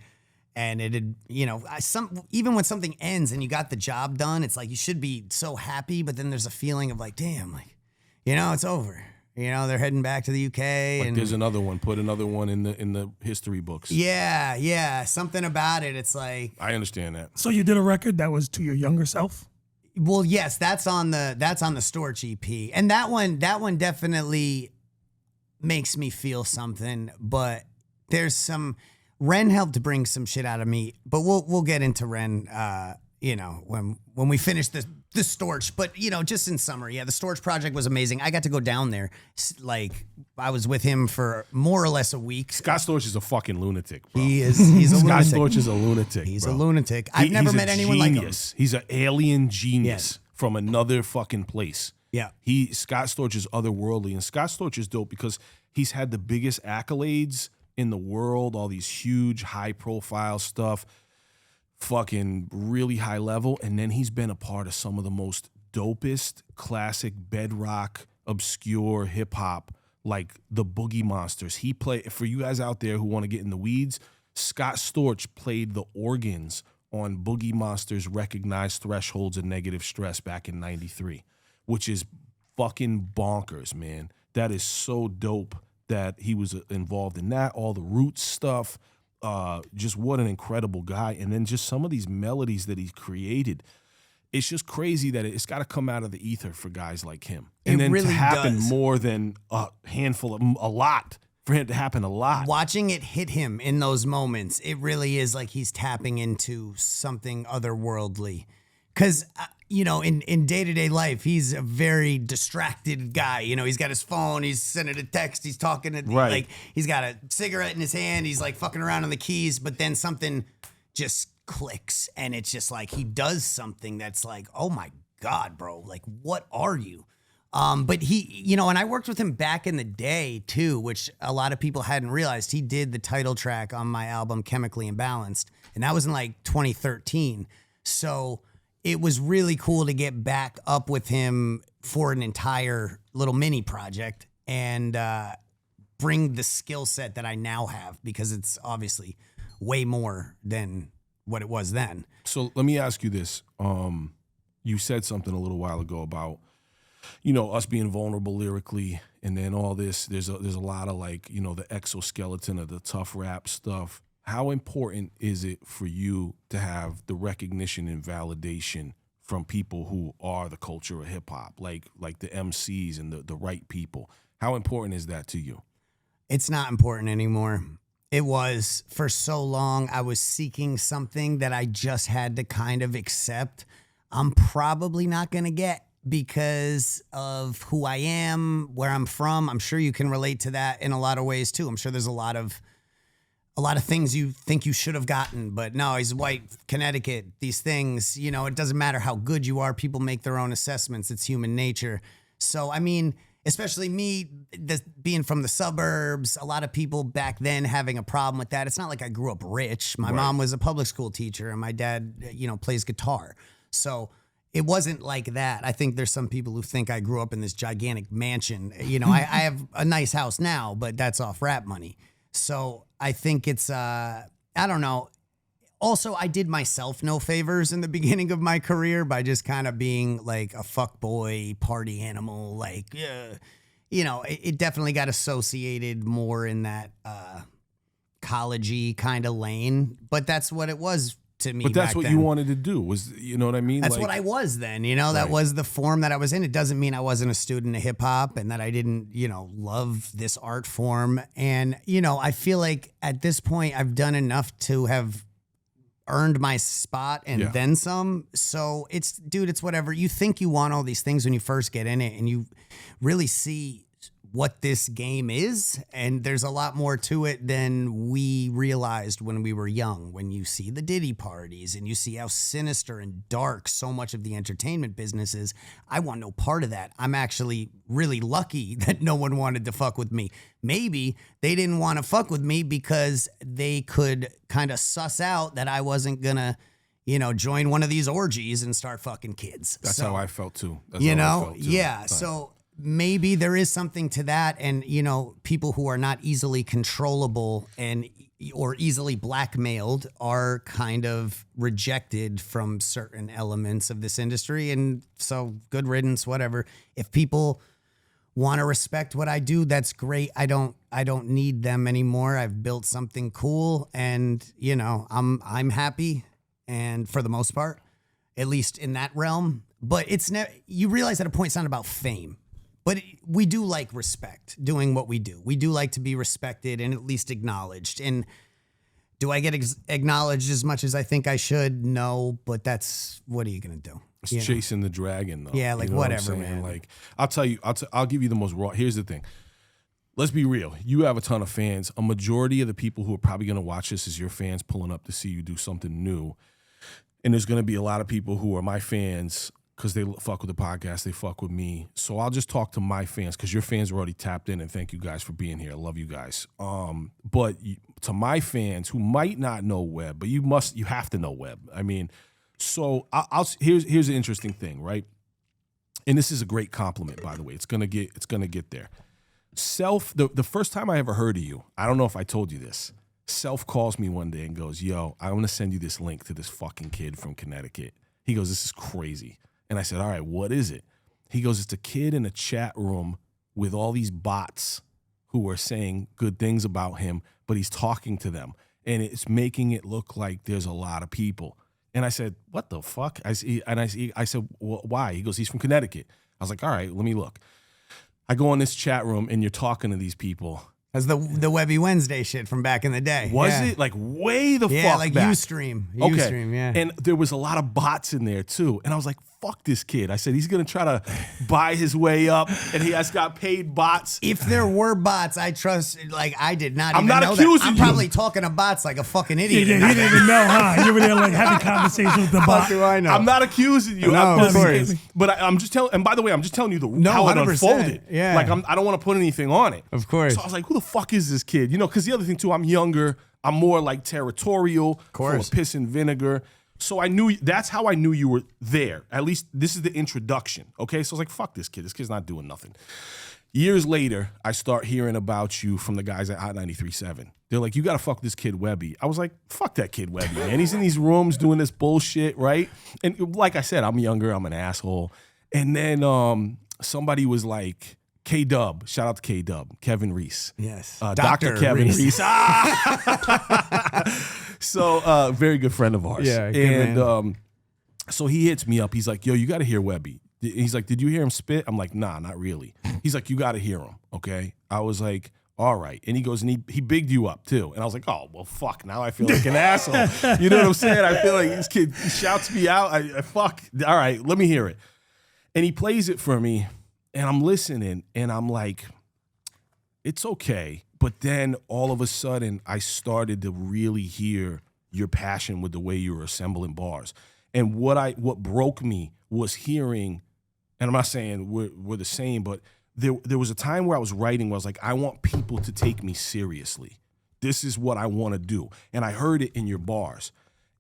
Speaker 2: it had, you know, even when something ends and you got the job done, it's like you should be so happy, but then there's a feeling of like, damn, like, you know, it's over. You know, they're heading back to the UK. And
Speaker 1: There's another one. Put another one in the history books.
Speaker 2: Yeah. Something about it. It's like,
Speaker 1: I understand that.
Speaker 3: So you did a record that was to your younger self?
Speaker 2: well, yes, that's on the Storch EP. And that one definitely makes me feel something, but there's some Ren helped to bring some shit out of me, but we'll get into Ren you know, when we finish the Storch. But, you know, just in summary, yeah, the Storch project was amazing. I got to go down there. Like, I was with him for more or less a week.
Speaker 1: Scott Storch is a fucking lunatic, bro.
Speaker 2: He's a
Speaker 1: Scott
Speaker 2: lunatic.
Speaker 1: Storch is a lunatic.
Speaker 2: He's
Speaker 1: bro.
Speaker 2: a lunatic. I've never met anyone like him.
Speaker 1: He's an alien genius
Speaker 2: Yes.
Speaker 1: from another fucking place.
Speaker 2: Yeah.
Speaker 1: Scott Storch is otherworldly, and Scott Storch is dope because he's had the biggest accolades in the world, all these huge, high-profile stuff, fucking really high level, and then he's been a part of some of the most dopest, classic, bedrock, obscure hip-hop, like the Boogie Monsters. He played, for you guys out there who want to get in the weeds, Scott Storch played the organs on Boogie Monsters' Recognized Thresholds of Negative Stress back in '93, which is fucking bonkers, man. That is so dope that he was involved in that, all the Roots stuff. Just what an incredible guy. And then just some of these melodies that he's created. It's just crazy that it's got to come out of the ether for guys like him. And
Speaker 2: It
Speaker 1: then
Speaker 2: really
Speaker 1: to happen
Speaker 2: does.
Speaker 1: more than a handful of, a lot for it to happen a lot.
Speaker 2: Watching it hit him in those moments, it really is like he's tapping into something otherworldly. Because, in day-to-day life, he's a very distracted guy. He's got his phone, he's sending a text, he's talking to,
Speaker 1: Right.
Speaker 2: like, he's got a cigarette in his hand, he's like fucking around on the keys, but then something just clicks and it's just like he does something that's like, oh my God, bro, like, what are you? But he, and I worked with him back in the day too, which a lot of people hadn't realized. He did the title track on my album Chemically Imbalanced, and that was in like 2013. So it was really cool to get back up with him for an entire little mini project and bring the skill set that I now have, because it's obviously way more than what it was then.
Speaker 1: So let me ask you this. You said something a little while ago about, us being vulnerable lyrically, and then all this, there's a lot of like, the exoskeleton of the tough rap stuff. How important is it for you to have the recognition and validation from people who are the culture of hip hop, like the MCs and the right people? How important is that to you?
Speaker 2: It's not important anymore. It was for so long. I was seeking something that I just had to kind of accept. I'm probably not going to get, because of who I am, where I'm from. I'm sure you can relate to that in a lot of ways too. I'm sure there's a lot of things you think you should have gotten, but no, he's white, Connecticut, these things, it doesn't matter how good you are. People make their own assessments. It's human nature. So, I mean, especially me being from the suburbs, a lot of people back then having a problem with that. It's not like I grew up rich. My mom was a public school teacher and my dad, plays guitar. So it wasn't like that. I think there's some people who think I grew up in this gigantic mansion. I have a nice house now, but that's off rap money. So I think it's, I don't know. Also, I did myself no favors in the beginning of my career by just kind of being like a fuckboy party animal. Like, it definitely got associated more in that college-y kind of lane. But that's what it was to me.
Speaker 1: But that's
Speaker 2: back
Speaker 1: what
Speaker 2: then.
Speaker 1: you wanted to do, was, you know what I mean?
Speaker 2: That's
Speaker 1: like,
Speaker 2: what I was then, that
Speaker 1: Right.
Speaker 2: was the form that I was in. It doesn't mean I wasn't a student of hip hop and that I didn't, love this art form. And, I feel like at this point I've done enough to have earned my spot and then some. So it's whatever. You think you want all these things when you first get in it, and you really see what this game is, and there's a lot more to it than we realized when we were young. When you see the Diddy parties and you see how sinister and dark so much of the entertainment business is, I want no part of that. I'm actually really lucky that no one wanted to fuck with me. Maybe they didn't want to fuck with me because they could kind of suss out that I wasn't gonna join one of these orgies and start fucking kids.
Speaker 1: That's
Speaker 2: So,
Speaker 1: how I felt too. That's how I felt too.
Speaker 2: yeah.
Speaker 1: Right.
Speaker 2: So maybe there is something to that. And, people who are not easily controllable or easily blackmailed are kind of rejected from certain elements of this industry. And so good riddance, whatever. If people want to respect what I do, that's great. I don't need them anymore. I've built something cool, and, I'm happy. And for the most part, at least in that realm, but you realize at a point it's not about fame. But we do like respect doing what we do. We do like to be respected and at least acknowledged. And do I get acknowledged as much as I think I should? No, but what are you going to do?
Speaker 1: It's chasing the dragon, though.
Speaker 2: Yeah, like,
Speaker 1: you know
Speaker 2: whatever,
Speaker 1: what I'm saying?
Speaker 2: man.
Speaker 1: Like, I'll tell you, I'll give you the most raw. Here's the thing. Let's be real. You have a ton of fans. A majority of the people who are probably going to watch this is your fans pulling up to see you do something new. And there's going to be a lot of people who are my fans because they fuck with the podcast, they fuck with me. So I'll just talk to my fans, because your fans are already tapped in, and thank you guys for being here. I love you guys. But to my fans who might not know Webb, but you have to know Webb. I mean, so here's an interesting thing, right? And this is a great compliment, by the way. It's gonna get there. The first time I ever heard of you, I don't know if I told you this. Self calls me one day and goes, "Yo, I want to send you this link to this fucking kid from Connecticut." He goes, "This is crazy." And I said, "All right, what is it?" He goes, "It's a kid in a chat room with all these bots who are saying good things about him, but he's talking to them. And it's making it look like there's a lot of people." And I said, "What the fuck?" I said, "Well, why?" He goes, "He's from Connecticut." I was like, "All right, let me look." I go in this chat room and you're talking to these people.
Speaker 2: That's the Webby Wednesday shit from back in the day.
Speaker 1: Was it? Like way the
Speaker 2: Yeah,
Speaker 1: fuck
Speaker 2: like
Speaker 1: back.
Speaker 2: Ustream.
Speaker 1: Okay.
Speaker 2: Ustream, yeah.
Speaker 1: And there was a lot of bots in there too. And I was like, fuck this kid. I said, he's going to try to buy his way up, and he has got paid bots.
Speaker 2: If there were bots, I trust, like, I did not
Speaker 1: I'm
Speaker 2: even
Speaker 1: not
Speaker 2: know
Speaker 1: accusing
Speaker 2: that. I'm
Speaker 1: you.
Speaker 2: probably talking to bots like a fucking idiot.
Speaker 3: Yeah, you didn't even know, huh? You were there like having conversations with the
Speaker 2: Fuck
Speaker 3: bot.
Speaker 2: do I know?
Speaker 1: I'm not accusing you.
Speaker 2: No, of course.
Speaker 1: But I'm just telling, and by the way, I'm just telling you how it
Speaker 2: 100%,
Speaker 1: unfolded.
Speaker 2: yeah.
Speaker 1: Like, I don't want to put anything on it.
Speaker 2: Of course.
Speaker 1: So I was like, who the fuck is this kid? You know, because the other thing too, I'm younger. I'm more like territorial, full of piss and vinegar. So I knew, that's how I knew you were there. At least this is the introduction, okay? So I was like, fuck this kid. This kid's not doing nothing. Years later, I start hearing about you from the guys at Hot 93.7. They're like, you got to fuck this kid Webby. I was like, fuck that kid Webby, man. He's in these rooms doing this bullshit, right? And like I said, I'm younger. I'm an asshole. And then somebody was like, K-Dub, shout out to K-Dub, Kevin Reese.
Speaker 2: Yes.
Speaker 1: Dr. Kevin Reese. So, very good friend of ours.
Speaker 2: Yeah, good man.
Speaker 1: So he hits me up. He's like, yo, you got to hear Webby. He's like, did you hear him spit? I'm like, nah, not really. He's like, you got to hear him, okay? I was like, all right. And he goes, and he bigged you up too. And I was like, oh, well, fuck. Now I feel like an asshole. You know what I'm saying? I feel like this kid shouts me out. I fuck. All right, let me hear it. And he plays it for me. And I'm listening, and I'm like, it's okay. But then all of a sudden, I started to really hear your passion with the way you were assembling bars. And what broke me was hearing, and I'm not saying we're the same, but there was a time where I was writing where I was like, I want people to take me seriously. This is what I want to do. And I heard it in your bars.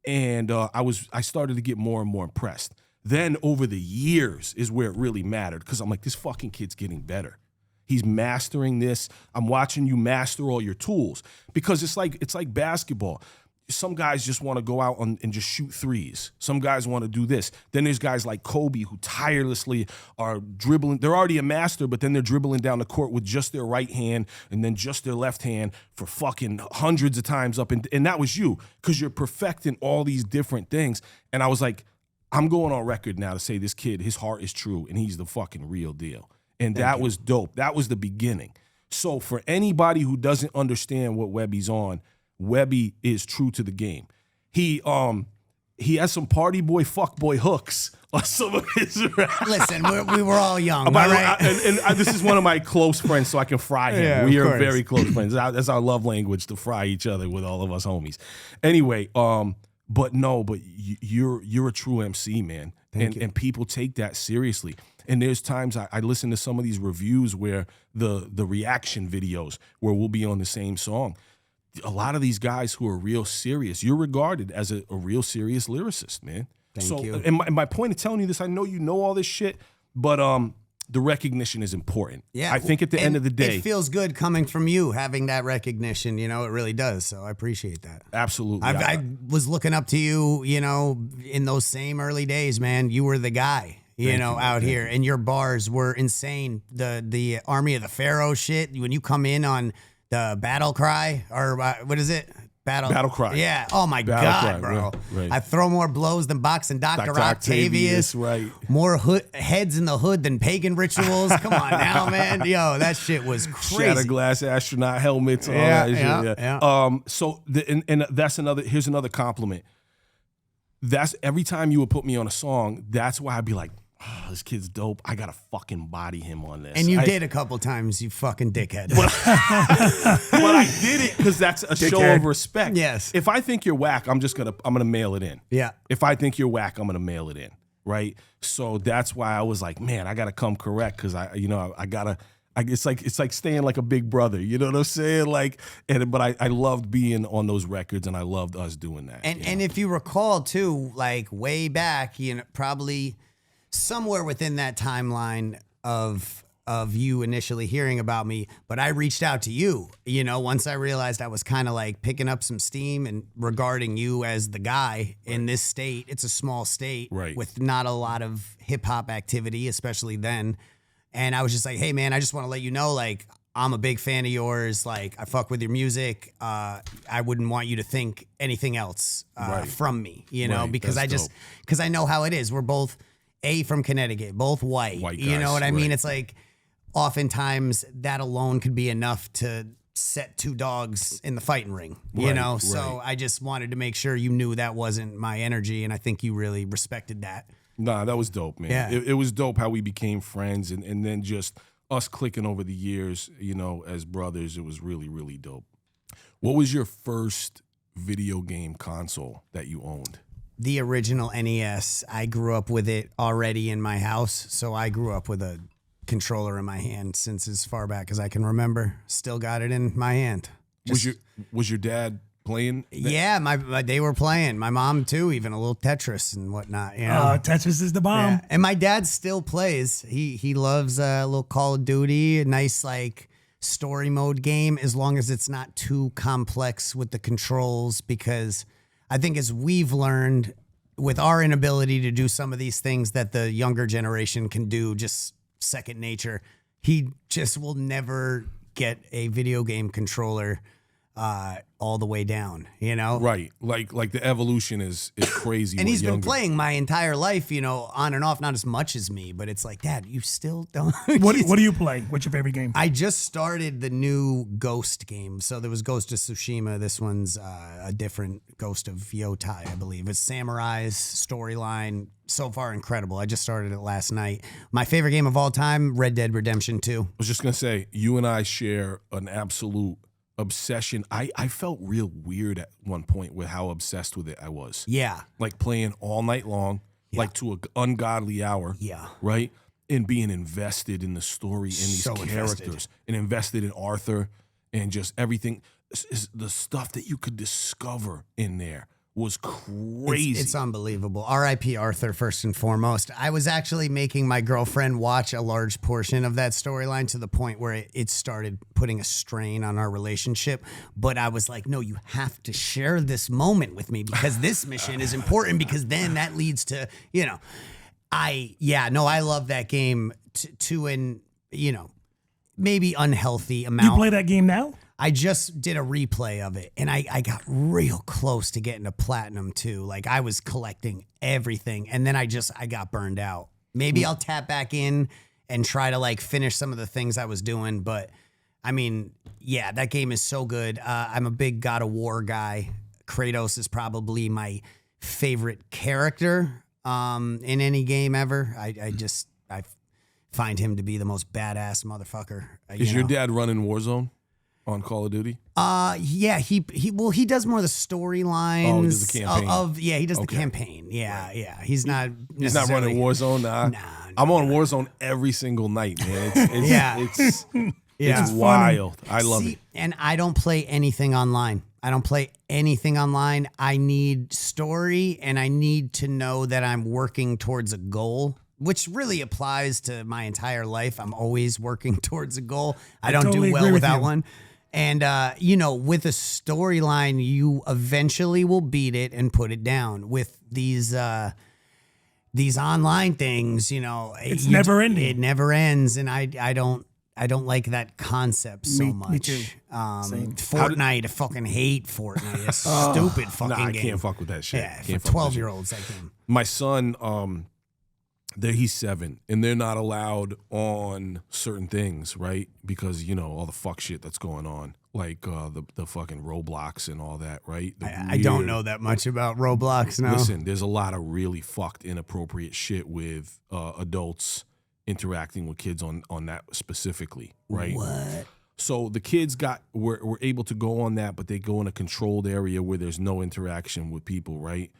Speaker 1: And I started to get more and more impressed. Then over the years is where it really mattered, because I'm like, this fucking kid's getting better. He's mastering this. I'm watching you master all your tools, because it's like basketball. Some guys just want to go out and just shoot threes. Some guys want to do this. Then there's guys like Kobe who tirelessly are dribbling. They're already a master, but then they're dribbling down the court with just their right hand and then just their left hand for fucking hundreds of times up. And that was you, because you're perfecting all these different things. And I was like, I'm going on record now to say this kid, his heart is true, and he's the fucking real deal. And that was dope. That was the beginning. So for anybody who doesn't understand what Webby's on, Webby is true to the game. He has some party boy, fuck boy hooks on some of his raps.
Speaker 2: Listen, we were all young, all
Speaker 1: But
Speaker 2: right?
Speaker 1: and this is one of my close friends, so I can fry him.
Speaker 2: Yeah,
Speaker 1: We
Speaker 2: of
Speaker 1: are
Speaker 2: course.
Speaker 1: very close friends. That's our love language, to fry each other with all of us homies. Anyway, but you're a true MC, man. And people take that seriously. And there's times I listen to some of these reviews where the reaction videos where we'll be on the same song. A lot of these guys who are real serious, you're regarded as a real serious lyricist, man.
Speaker 2: Thank you.
Speaker 1: And my point of telling you this, I know you know all this shit, but the recognition is important.
Speaker 2: Yeah,
Speaker 1: I think at the end of the day,
Speaker 2: it feels good coming from you, having that recognition. You know, it really does. So I appreciate that.
Speaker 1: absolutely.
Speaker 2: I was looking up to you, you know, in those same early days, man. You were the guy, you know, out here, and your bars were insane. The Army of the Pharaoh shit. When you come in on the Battle Cry, or what is it? Battle
Speaker 1: Cry.
Speaker 2: Yeah. Oh my
Speaker 1: Battle
Speaker 2: God,
Speaker 1: Cry,
Speaker 2: bro.
Speaker 1: right.
Speaker 2: I throw more blows than boxing Dr.
Speaker 1: Dr.
Speaker 2: Octavius.
Speaker 1: right.
Speaker 2: More heads in the hood than pagan rituals. Come on now, man. Yo, that shit was crazy.
Speaker 1: Shatterglass astronaut helmets. All
Speaker 2: Yeah,
Speaker 1: that shit,
Speaker 2: yeah.
Speaker 1: So and that's another. Here's another compliment. That's every time you would put me on a song. That's why I'd be like, oh, this kid's dope. I gotta fucking body him on this.
Speaker 2: And you did a couple times, you fucking dickhead.
Speaker 1: But I did it because that's a show of respect.
Speaker 2: Yes.
Speaker 1: If I think you're whack, I'm gonna mail it in.
Speaker 2: Yeah.
Speaker 1: If I think you're whack, I'm gonna mail it in. Right. So that's why I was like, man, I gotta come correct, because it's like staying like a big brother. You know what I'm saying? But I loved being on those records, and I loved us doing that.
Speaker 2: And if you recall too, like way back, you know, probably somewhere within that timeline of you initially hearing about me, but I reached out to you, you know, once I realized I was kind of like picking up some steam and regarding you as the guy in this state. It's a small state with not a lot of hip hop activity, especially then. And I was just like, hey man, I just want to let you know, like, I'm a big fan of yours. Like, I fuck with your music. I wouldn't want you to think anything else from me, you know, because because I know how it is. We're both from Connecticut, both white.
Speaker 1: White
Speaker 2: you
Speaker 1: guys,
Speaker 2: know what I mean?
Speaker 1: right.
Speaker 2: It's like oftentimes that alone could be enough to set 2 dogs in the fighting ring, you
Speaker 1: Right,
Speaker 2: know? So
Speaker 1: right.
Speaker 2: I just wanted to make sure you knew that wasn't my energy. And I think you really respected that.
Speaker 1: Nah, that was dope, man.
Speaker 2: Yeah.
Speaker 1: It was dope how we became friends and then just us clicking over the years, you know, as brothers. It was really, really dope. What was your first video game console that you owned?
Speaker 2: The original NES, I grew up with it already in my house. So I grew up with a controller in my hand since as far back as I can remember. Still got it in my hand.
Speaker 1: Was your dad playing?
Speaker 2: Yeah, they were playing. My mom too, even a little Tetris and whatnot. You know?
Speaker 3: Tetris is the bomb.
Speaker 2: Yeah. And my dad still plays. He loves a little Call of Duty, a nice like story mode game, as long as it's not too complex with the controls. Because I think as we've learned with our inability to do some of these things that the younger generation can do, just second nature, he just will never get a video game controller all the way down, you know?
Speaker 1: Right. Like the evolution is crazy.
Speaker 2: And
Speaker 1: with
Speaker 2: he's been
Speaker 1: younger.
Speaker 2: playing my entire life, you know, on and off, not as much as me, but it's like, Dad, you still don't.
Speaker 3: What do you play? What's your favorite game?
Speaker 2: I just started the new Ghost game. So there was Ghost of Tsushima. This one's a different Ghost of Yotai, I believe. It's Samurai's storyline. So far, incredible. I just started it last night. My favorite game of all time, Red Dead Redemption 2.
Speaker 1: I was just going to say, you and I share an absolute obsession. I felt real weird at one point with how obsessed with it I was.
Speaker 2: Yeah.
Speaker 1: Like playing all night long, like to an ungodly hour.
Speaker 2: Yeah.
Speaker 1: Right? And being invested in the story and these
Speaker 2: So
Speaker 1: characters
Speaker 2: invested.
Speaker 1: and invested in Arthur and just everything. The stuff that you could discover in there was crazy.
Speaker 2: It's unbelievable. R.I.P. Arthur, first and foremost. I was actually making my girlfriend watch a large portion of that storyline to the point where it started putting a strain on our relationship. But I was like, no, you have to share this moment with me because this mission is important, because then that leads to, you know, I love that game to an, you know, maybe unhealthy amount.
Speaker 3: You play that game now?
Speaker 2: I just did a replay of it, and I got real close to getting to platinum too. Like I was collecting everything, and then I got burned out. Maybe I'll tap back in and try to like finish some of the things I was doing. But I mean, yeah, that game is so good. I'm a big God of War guy. Kratos is probably my favorite character in any game ever. I find him to be the most badass motherfucker.
Speaker 1: Is your dad running Warzone on Call of Duty?
Speaker 2: Yeah, he does more of the storylines.
Speaker 1: Oh, he does the campaign.
Speaker 2: He does
Speaker 1: Okay.
Speaker 2: the campaign. Yeah, yeah. He's not
Speaker 1: He's not running Warzone, nah.
Speaker 2: Nah,
Speaker 1: I'm on Warzone every single night, man. It's
Speaker 2: Yeah.
Speaker 1: it's
Speaker 2: Yeah.
Speaker 1: it's wild. I love
Speaker 2: See,
Speaker 1: it.
Speaker 2: and I don't play anything online. I need story, and I need to know that I'm working towards a goal, which really applies to my entire life. I'm always working towards a goal. I don't
Speaker 3: totally
Speaker 2: do well
Speaker 3: agree with
Speaker 2: without
Speaker 3: you.
Speaker 2: one. And, you know, with a storyline, you eventually will beat it and put it down. With these online things, you know,
Speaker 3: It's never ending.
Speaker 2: It never ends. And I don't like that concept so
Speaker 3: Me
Speaker 2: much.
Speaker 3: too. Same.
Speaker 2: Fortnite, I fucking hate Fortnite. It's a stupid fucking
Speaker 1: Nah, I
Speaker 2: game.
Speaker 1: can't fuck with that shit.
Speaker 2: Yeah, for
Speaker 1: Can't fuck with that shit.
Speaker 2: 12-year-olds, that game.
Speaker 1: My son, he's 7, and they're not allowed on certain things, right? Because you know all the fuck shit that's going on, like the fucking Roblox and all that, right?
Speaker 2: I don't know that much about Roblox now.
Speaker 1: Listen, there's a lot of really fucked inappropriate shit with adults interacting with kids on that specifically, right?
Speaker 2: What?
Speaker 1: So the kids were able to go on that, but they go in a controlled area where there's no interaction with people, right?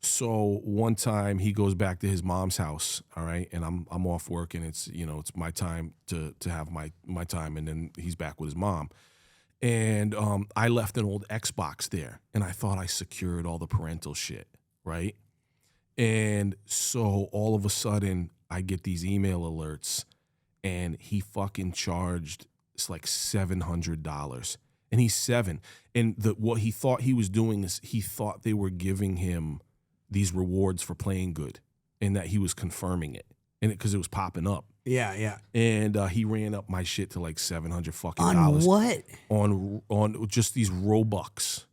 Speaker 1: So one time he goes back to his mom's house, all right, and I'm off work, and it's my time to have my time, and then he's back with his mom. And I left an old Xbox there, and I thought I secured all the parental shit, right? And so all of a sudden I get these email alerts, and he fucking charged, it's like $700, and he's 7. And what he thought he was doing is he thought they were giving him these rewards for playing good, and that he was confirming it, and because it was popping up.
Speaker 2: Yeah, yeah.
Speaker 1: And he ran up my shit to like $700 fucking
Speaker 2: On
Speaker 1: dollars.
Speaker 2: what?
Speaker 1: On just these Robux.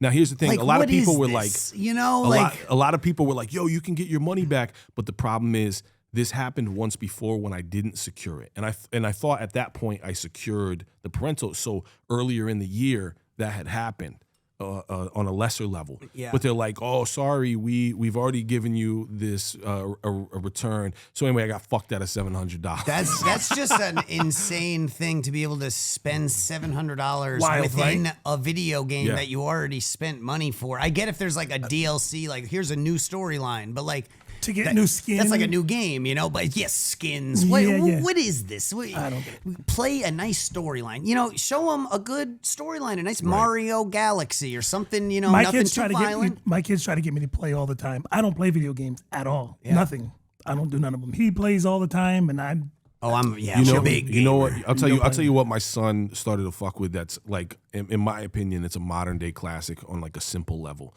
Speaker 1: Now here's the thing:
Speaker 2: Like,
Speaker 1: a lot
Speaker 2: what
Speaker 1: of people
Speaker 2: is
Speaker 1: were
Speaker 2: this?
Speaker 1: like,
Speaker 2: you know,
Speaker 1: a
Speaker 2: like
Speaker 1: lot of people were like, "Yo, you can get your money back," but the problem is this happened once before when I didn't secure it. And I thought at that point I secured the parental. So earlier in the year that had happened on a lesser level.
Speaker 2: Yeah.
Speaker 1: But they're like, oh, sorry, we've already given you this a return. So anyway, I got fucked out of $700.
Speaker 2: That's just an insane thing to be able to spend $700
Speaker 3: Wild,
Speaker 2: within
Speaker 3: right?
Speaker 2: a video game
Speaker 1: Yeah.
Speaker 2: that you already spent money for. I get if there's like a DLC, like here's a new storyline, but like
Speaker 3: To get new skin.
Speaker 2: that's like a new game, you know. But yes, skins.
Speaker 3: Yeah.
Speaker 2: What is this?
Speaker 3: I don't get it.
Speaker 2: Play a nice storyline. You know, show them a good storyline, a nice Mario Galaxy or something. You know,
Speaker 3: My
Speaker 2: nothing
Speaker 3: kids
Speaker 2: too
Speaker 3: try to get me,
Speaker 2: violent.
Speaker 3: my kids try to get me to play all the time. I don't play video games at all. Nothing. I don't do none of them. He plays all the time, and I'm
Speaker 2: I'm
Speaker 1: You know,
Speaker 2: a big
Speaker 1: you know what?
Speaker 2: gamer.
Speaker 1: I'll tell you what my son started to fuck with. That's like, in my opinion, it's a modern day classic on like a simple level.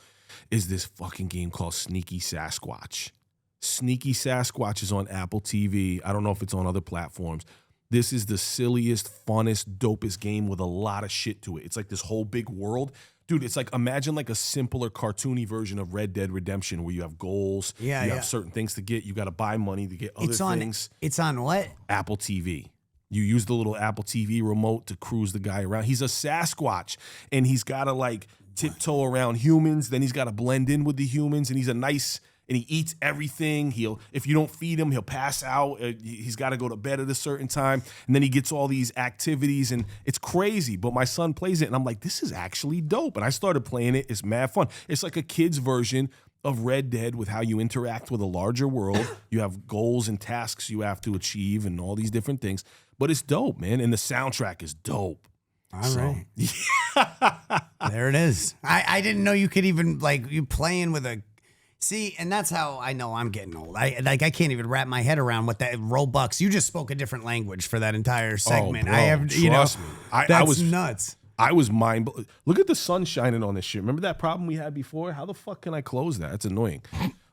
Speaker 1: Is this fucking game called Sneaky Sasquatch? Sneaky Sasquatch is on Apple TV. I don't know if it's on other platforms. This is the silliest, funnest, dopest game with a lot of shit to it. It's like this whole big world. Dude, it's like, imagine like a simpler, cartoony version of Red Dead Redemption where you have goals, you have certain things to get, you got to buy money to get other things.
Speaker 2: It's on what?
Speaker 1: Apple TV. You use the little Apple TV remote to cruise the guy around. He's a Sasquatch, and he's got to like tiptoe around humans. Then he's got to blend in with the humans, and he's a nice... And he eats everything. If you don't feed him, he'll pass out. He's got to go to bed at a certain time. And then he gets all these activities, and it's crazy. But my son plays it, and I'm like, this is actually dope. And I started playing it. It's mad fun. It's like a kid's version of Red Dead with how you interact with a larger world. You have goals and tasks you have to achieve and all these different things. But it's dope, man. And the soundtrack is dope.
Speaker 2: All right. There it is. I didn't know you could even, like, you playing with a... See, and that's how I know I'm getting old. I can't even wrap my head around what that Robux. You just spoke a different language for that entire segment.
Speaker 1: Oh, bro, trust me.
Speaker 2: I was nuts.
Speaker 1: I was Look at the sun shining on this shit. Remember that problem we had before? How the fuck can I close that? It's annoying.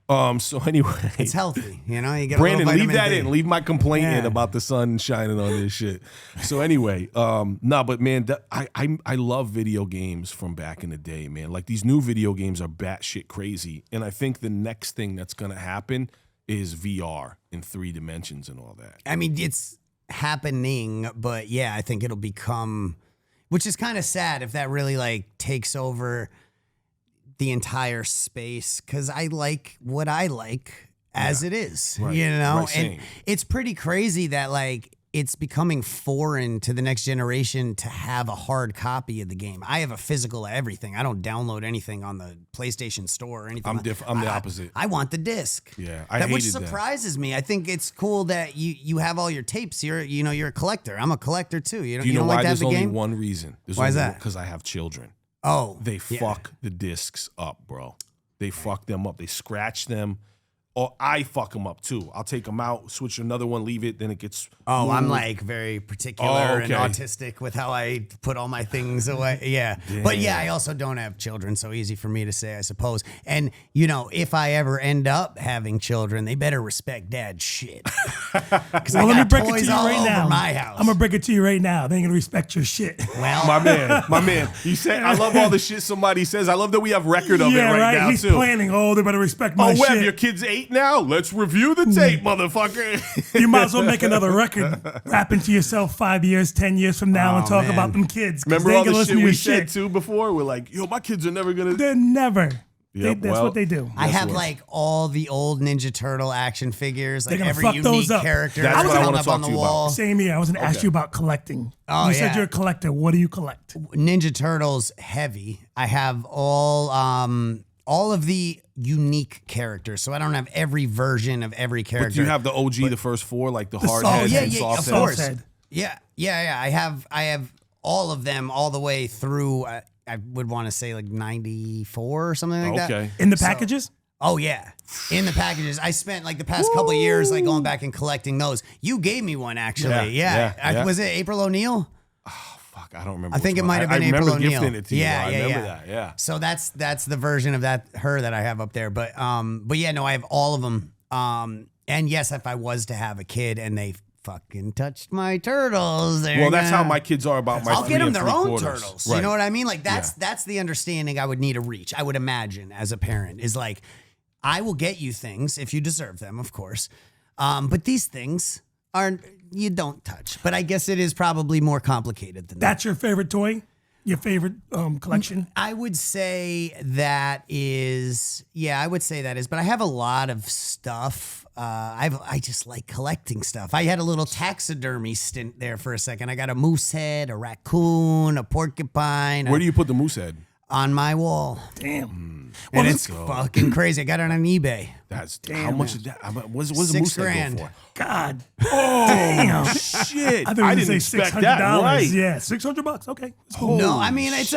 Speaker 1: So anyway,
Speaker 2: it's healthy. You know, you get
Speaker 1: Brandon,
Speaker 2: a little
Speaker 1: leave that
Speaker 2: vitamin D.
Speaker 1: in. Leave my complaint in about the sun shining on this shit. So anyway, but man, I love video games from back in the day, man. Like these new video games are batshit crazy, and I think the next thing that's gonna happen is VR in 3 dimensions and all that.
Speaker 2: I mean, it's happening, but yeah, I think it'll become, which is kind of sad if that really like takes over the entire space, because I like what I like as it is, you know?
Speaker 1: Right,
Speaker 2: and it's pretty crazy that like it's becoming foreign to the next generation to have a hard copy of the game. I have a physical of everything. I don't download anything on the PlayStation Store or anything.
Speaker 1: I'm different. I'm the opposite.
Speaker 2: I want the disc.
Speaker 1: Yeah,
Speaker 2: Which
Speaker 1: hated that.
Speaker 2: surprises me. I think it's cool that you have all your tapes. You're a collector. I'm a collector too. You
Speaker 1: Do you know
Speaker 2: don't
Speaker 1: why?
Speaker 2: like to have
Speaker 1: There's
Speaker 2: the
Speaker 1: only
Speaker 2: game?
Speaker 1: one reason.
Speaker 2: Why is that?
Speaker 1: Because I have children.
Speaker 2: Oh,
Speaker 1: They fuck the discs up, bro. They fuck them up. They scratch them. Or I fuck them up too. I'll take them out, switch another one, leave it, then it gets...
Speaker 2: Oh, I'm
Speaker 1: moved.
Speaker 2: like very particular and autistic with how I put all my things away. Yeah. But yeah, I also don't have children, so easy for me to say, I suppose. And, you know, if I ever end up having children, they better respect dad's shit. Because
Speaker 3: Well,
Speaker 2: I
Speaker 3: let me
Speaker 2: got
Speaker 3: break it to
Speaker 2: toys
Speaker 3: you
Speaker 2: all
Speaker 3: right
Speaker 2: over
Speaker 3: now.
Speaker 2: my house.
Speaker 3: I'm gonna break it to you right now. They ain't gonna respect your shit.
Speaker 2: Well,
Speaker 1: My man. You said, I love all the shit somebody says. I love that we have record of it right now,
Speaker 3: He's
Speaker 1: too.
Speaker 3: planning. Oh, they better respect my
Speaker 1: Oh, Webb,
Speaker 3: shit.
Speaker 1: your kid's 8 now? Let's review the tape, motherfucker.
Speaker 3: You might as well make another record, rapping to yourself 5 years, 10 years from now, and talk
Speaker 2: man.
Speaker 3: about them kids. 'cause
Speaker 1: Remember
Speaker 3: they
Speaker 1: all
Speaker 3: ain't gonna
Speaker 1: the
Speaker 3: listen
Speaker 1: shit
Speaker 3: to
Speaker 1: we
Speaker 3: your
Speaker 1: said, too, before? We're like, yo, my kids are never going to...
Speaker 3: They're never.
Speaker 1: Yep,
Speaker 3: That's what they do.
Speaker 2: I have like all the old Ninja Turtle action figures, like
Speaker 3: They're gonna
Speaker 2: every
Speaker 3: fuck those
Speaker 2: unique
Speaker 3: up.
Speaker 2: character
Speaker 1: That's
Speaker 2: that's
Speaker 1: what I
Speaker 2: hung
Speaker 1: wanna
Speaker 2: up
Speaker 1: talk
Speaker 2: on the
Speaker 1: to you about.
Speaker 2: wall.
Speaker 3: Same here. I was going to ask you about collecting.
Speaker 2: Oh,
Speaker 3: You said
Speaker 2: yeah.
Speaker 3: you're a collector. What do you collect?
Speaker 2: Ninja Turtles heavy. I have all of the unique characters, so I don't have every version of every character.
Speaker 1: But do you have the OG, the first 4, like the hard
Speaker 3: soft
Speaker 1: heads
Speaker 2: yeah,
Speaker 1: and
Speaker 2: yeah,
Speaker 1: soft
Speaker 2: of
Speaker 1: heads?
Speaker 2: course.
Speaker 3: head.
Speaker 2: Yeah. I have all of them all the way through. I would want to say like 94 or something like that.
Speaker 1: Okay.
Speaker 3: In the packages?
Speaker 2: Oh yeah, in the packages. I spent like the past couple of years like going back and collecting those. You gave me one actually.
Speaker 1: Yeah.
Speaker 2: Was it April O'Neil?
Speaker 1: Fuck, I don't remember.
Speaker 2: I think
Speaker 1: which
Speaker 2: it
Speaker 1: one.
Speaker 2: might have been
Speaker 1: I
Speaker 2: April
Speaker 1: remember
Speaker 2: O'Neil.
Speaker 1: gifting it to you.
Speaker 2: Yeah,
Speaker 1: I
Speaker 2: yeah,
Speaker 1: remember
Speaker 2: yeah.
Speaker 1: that. Yeah.
Speaker 2: So that's the version of her that I have up there. But yeah, no, I have all of them. And yes, if I was to have a kid and they fucking touched my turtles,
Speaker 1: Well, that's how my kids are about my
Speaker 2: I'll
Speaker 1: 3
Speaker 2: get them
Speaker 1: and
Speaker 2: their own
Speaker 1: 3/4.
Speaker 2: turtles.
Speaker 1: Right.
Speaker 2: You know what I mean? Like that's the understanding I would need to reach. I would imagine as a parent is like, I will get you things if you deserve them, of course. But these things you don't touch. But I guess it is probably more complicated than that.
Speaker 3: That's your favorite toy? Your favorite collection?
Speaker 2: I would say that is, I would say that is. But I have a lot of stuff. I just like collecting stuff. I had a little taxidermy stint there for a second. I got a moose head, a raccoon, a porcupine.
Speaker 1: Where do you put the moose head?
Speaker 2: On my wall.
Speaker 3: Damn.
Speaker 2: And it's fucking crazy. I got it on eBay.
Speaker 1: That's how much is that? What's the moose head go for?
Speaker 3: God.
Speaker 1: Oh,
Speaker 3: Damn.
Speaker 1: shit.
Speaker 3: I thought you
Speaker 1: didn't
Speaker 3: say
Speaker 1: expect
Speaker 3: $600.
Speaker 1: that. Right.
Speaker 3: Yeah, $600. Okay. That's cool.
Speaker 2: No, I mean, it's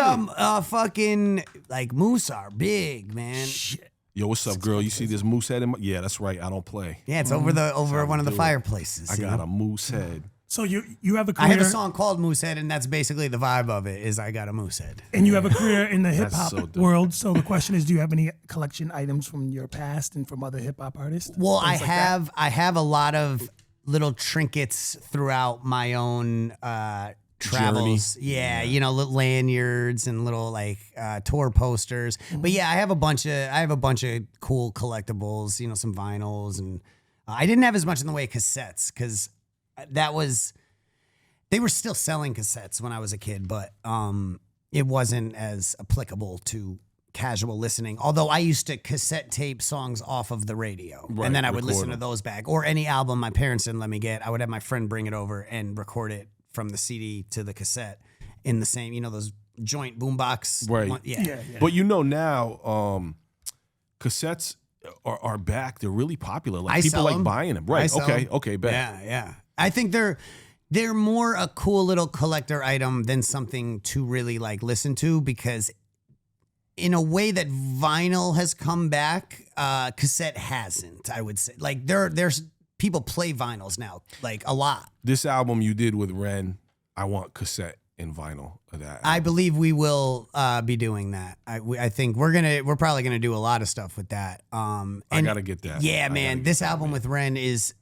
Speaker 2: fucking, like, moose are big, man.
Speaker 3: Shit.
Speaker 1: Yo, what's up, girl? You see this moose head in my... Yeah, that's right. I don't play.
Speaker 2: Yeah, it's over one of the fireplaces.
Speaker 1: I got a moose head.
Speaker 3: So you have a
Speaker 2: I
Speaker 3: career.
Speaker 2: have a song called Moose Head, and that's basically the vibe of it, is I got a moose head.
Speaker 3: And you have a career in the hip
Speaker 1: That's
Speaker 3: hop
Speaker 1: so dope.
Speaker 3: world. So the question is, do you have any collection items from your past and from other hip hop artists?
Speaker 2: Well,
Speaker 3: Things like that?
Speaker 2: I have a lot of little trinkets throughout my own travels. Yeah, little lanyards and little like tour posters. But yeah, I have a bunch of cool collectibles, some vinyls, and I didn't have as much in the way of cassettes because they were still selling cassettes when I was a kid, but it wasn't as applicable to casual listening. Although I used to cassette tape songs off of the radio,
Speaker 1: Right,
Speaker 2: and then I would
Speaker 1: record
Speaker 2: listen to
Speaker 1: them.
Speaker 2: those back, or any album my parents didn't let me get. I would have my friend bring it over and record it from the CD to the cassette in the same, those joint boombox.
Speaker 1: Right.
Speaker 3: Yeah.
Speaker 1: But now, cassettes are back. They're really popular. Like
Speaker 2: I
Speaker 1: people
Speaker 2: sell
Speaker 1: like
Speaker 2: them.
Speaker 1: buying them.
Speaker 2: I
Speaker 1: Right.
Speaker 2: sell
Speaker 1: Okay.
Speaker 2: them.
Speaker 1: Okay. Bet.
Speaker 2: Yeah. I think they're more a cool little collector item than something to really like listen to, because in a way that vinyl has come back, cassette hasn't, I would say. Like there's people play vinyls now, like a lot.
Speaker 1: This album you did with Ren, I want cassette and vinyl of that.
Speaker 2: I believe we will be doing that. I think we're probably gonna do a lot of stuff with that.
Speaker 1: I gotta get that.
Speaker 2: Yeah,
Speaker 1: I
Speaker 2: man.
Speaker 1: gotta
Speaker 2: This
Speaker 1: get that,
Speaker 2: album
Speaker 1: man.
Speaker 2: with Ren is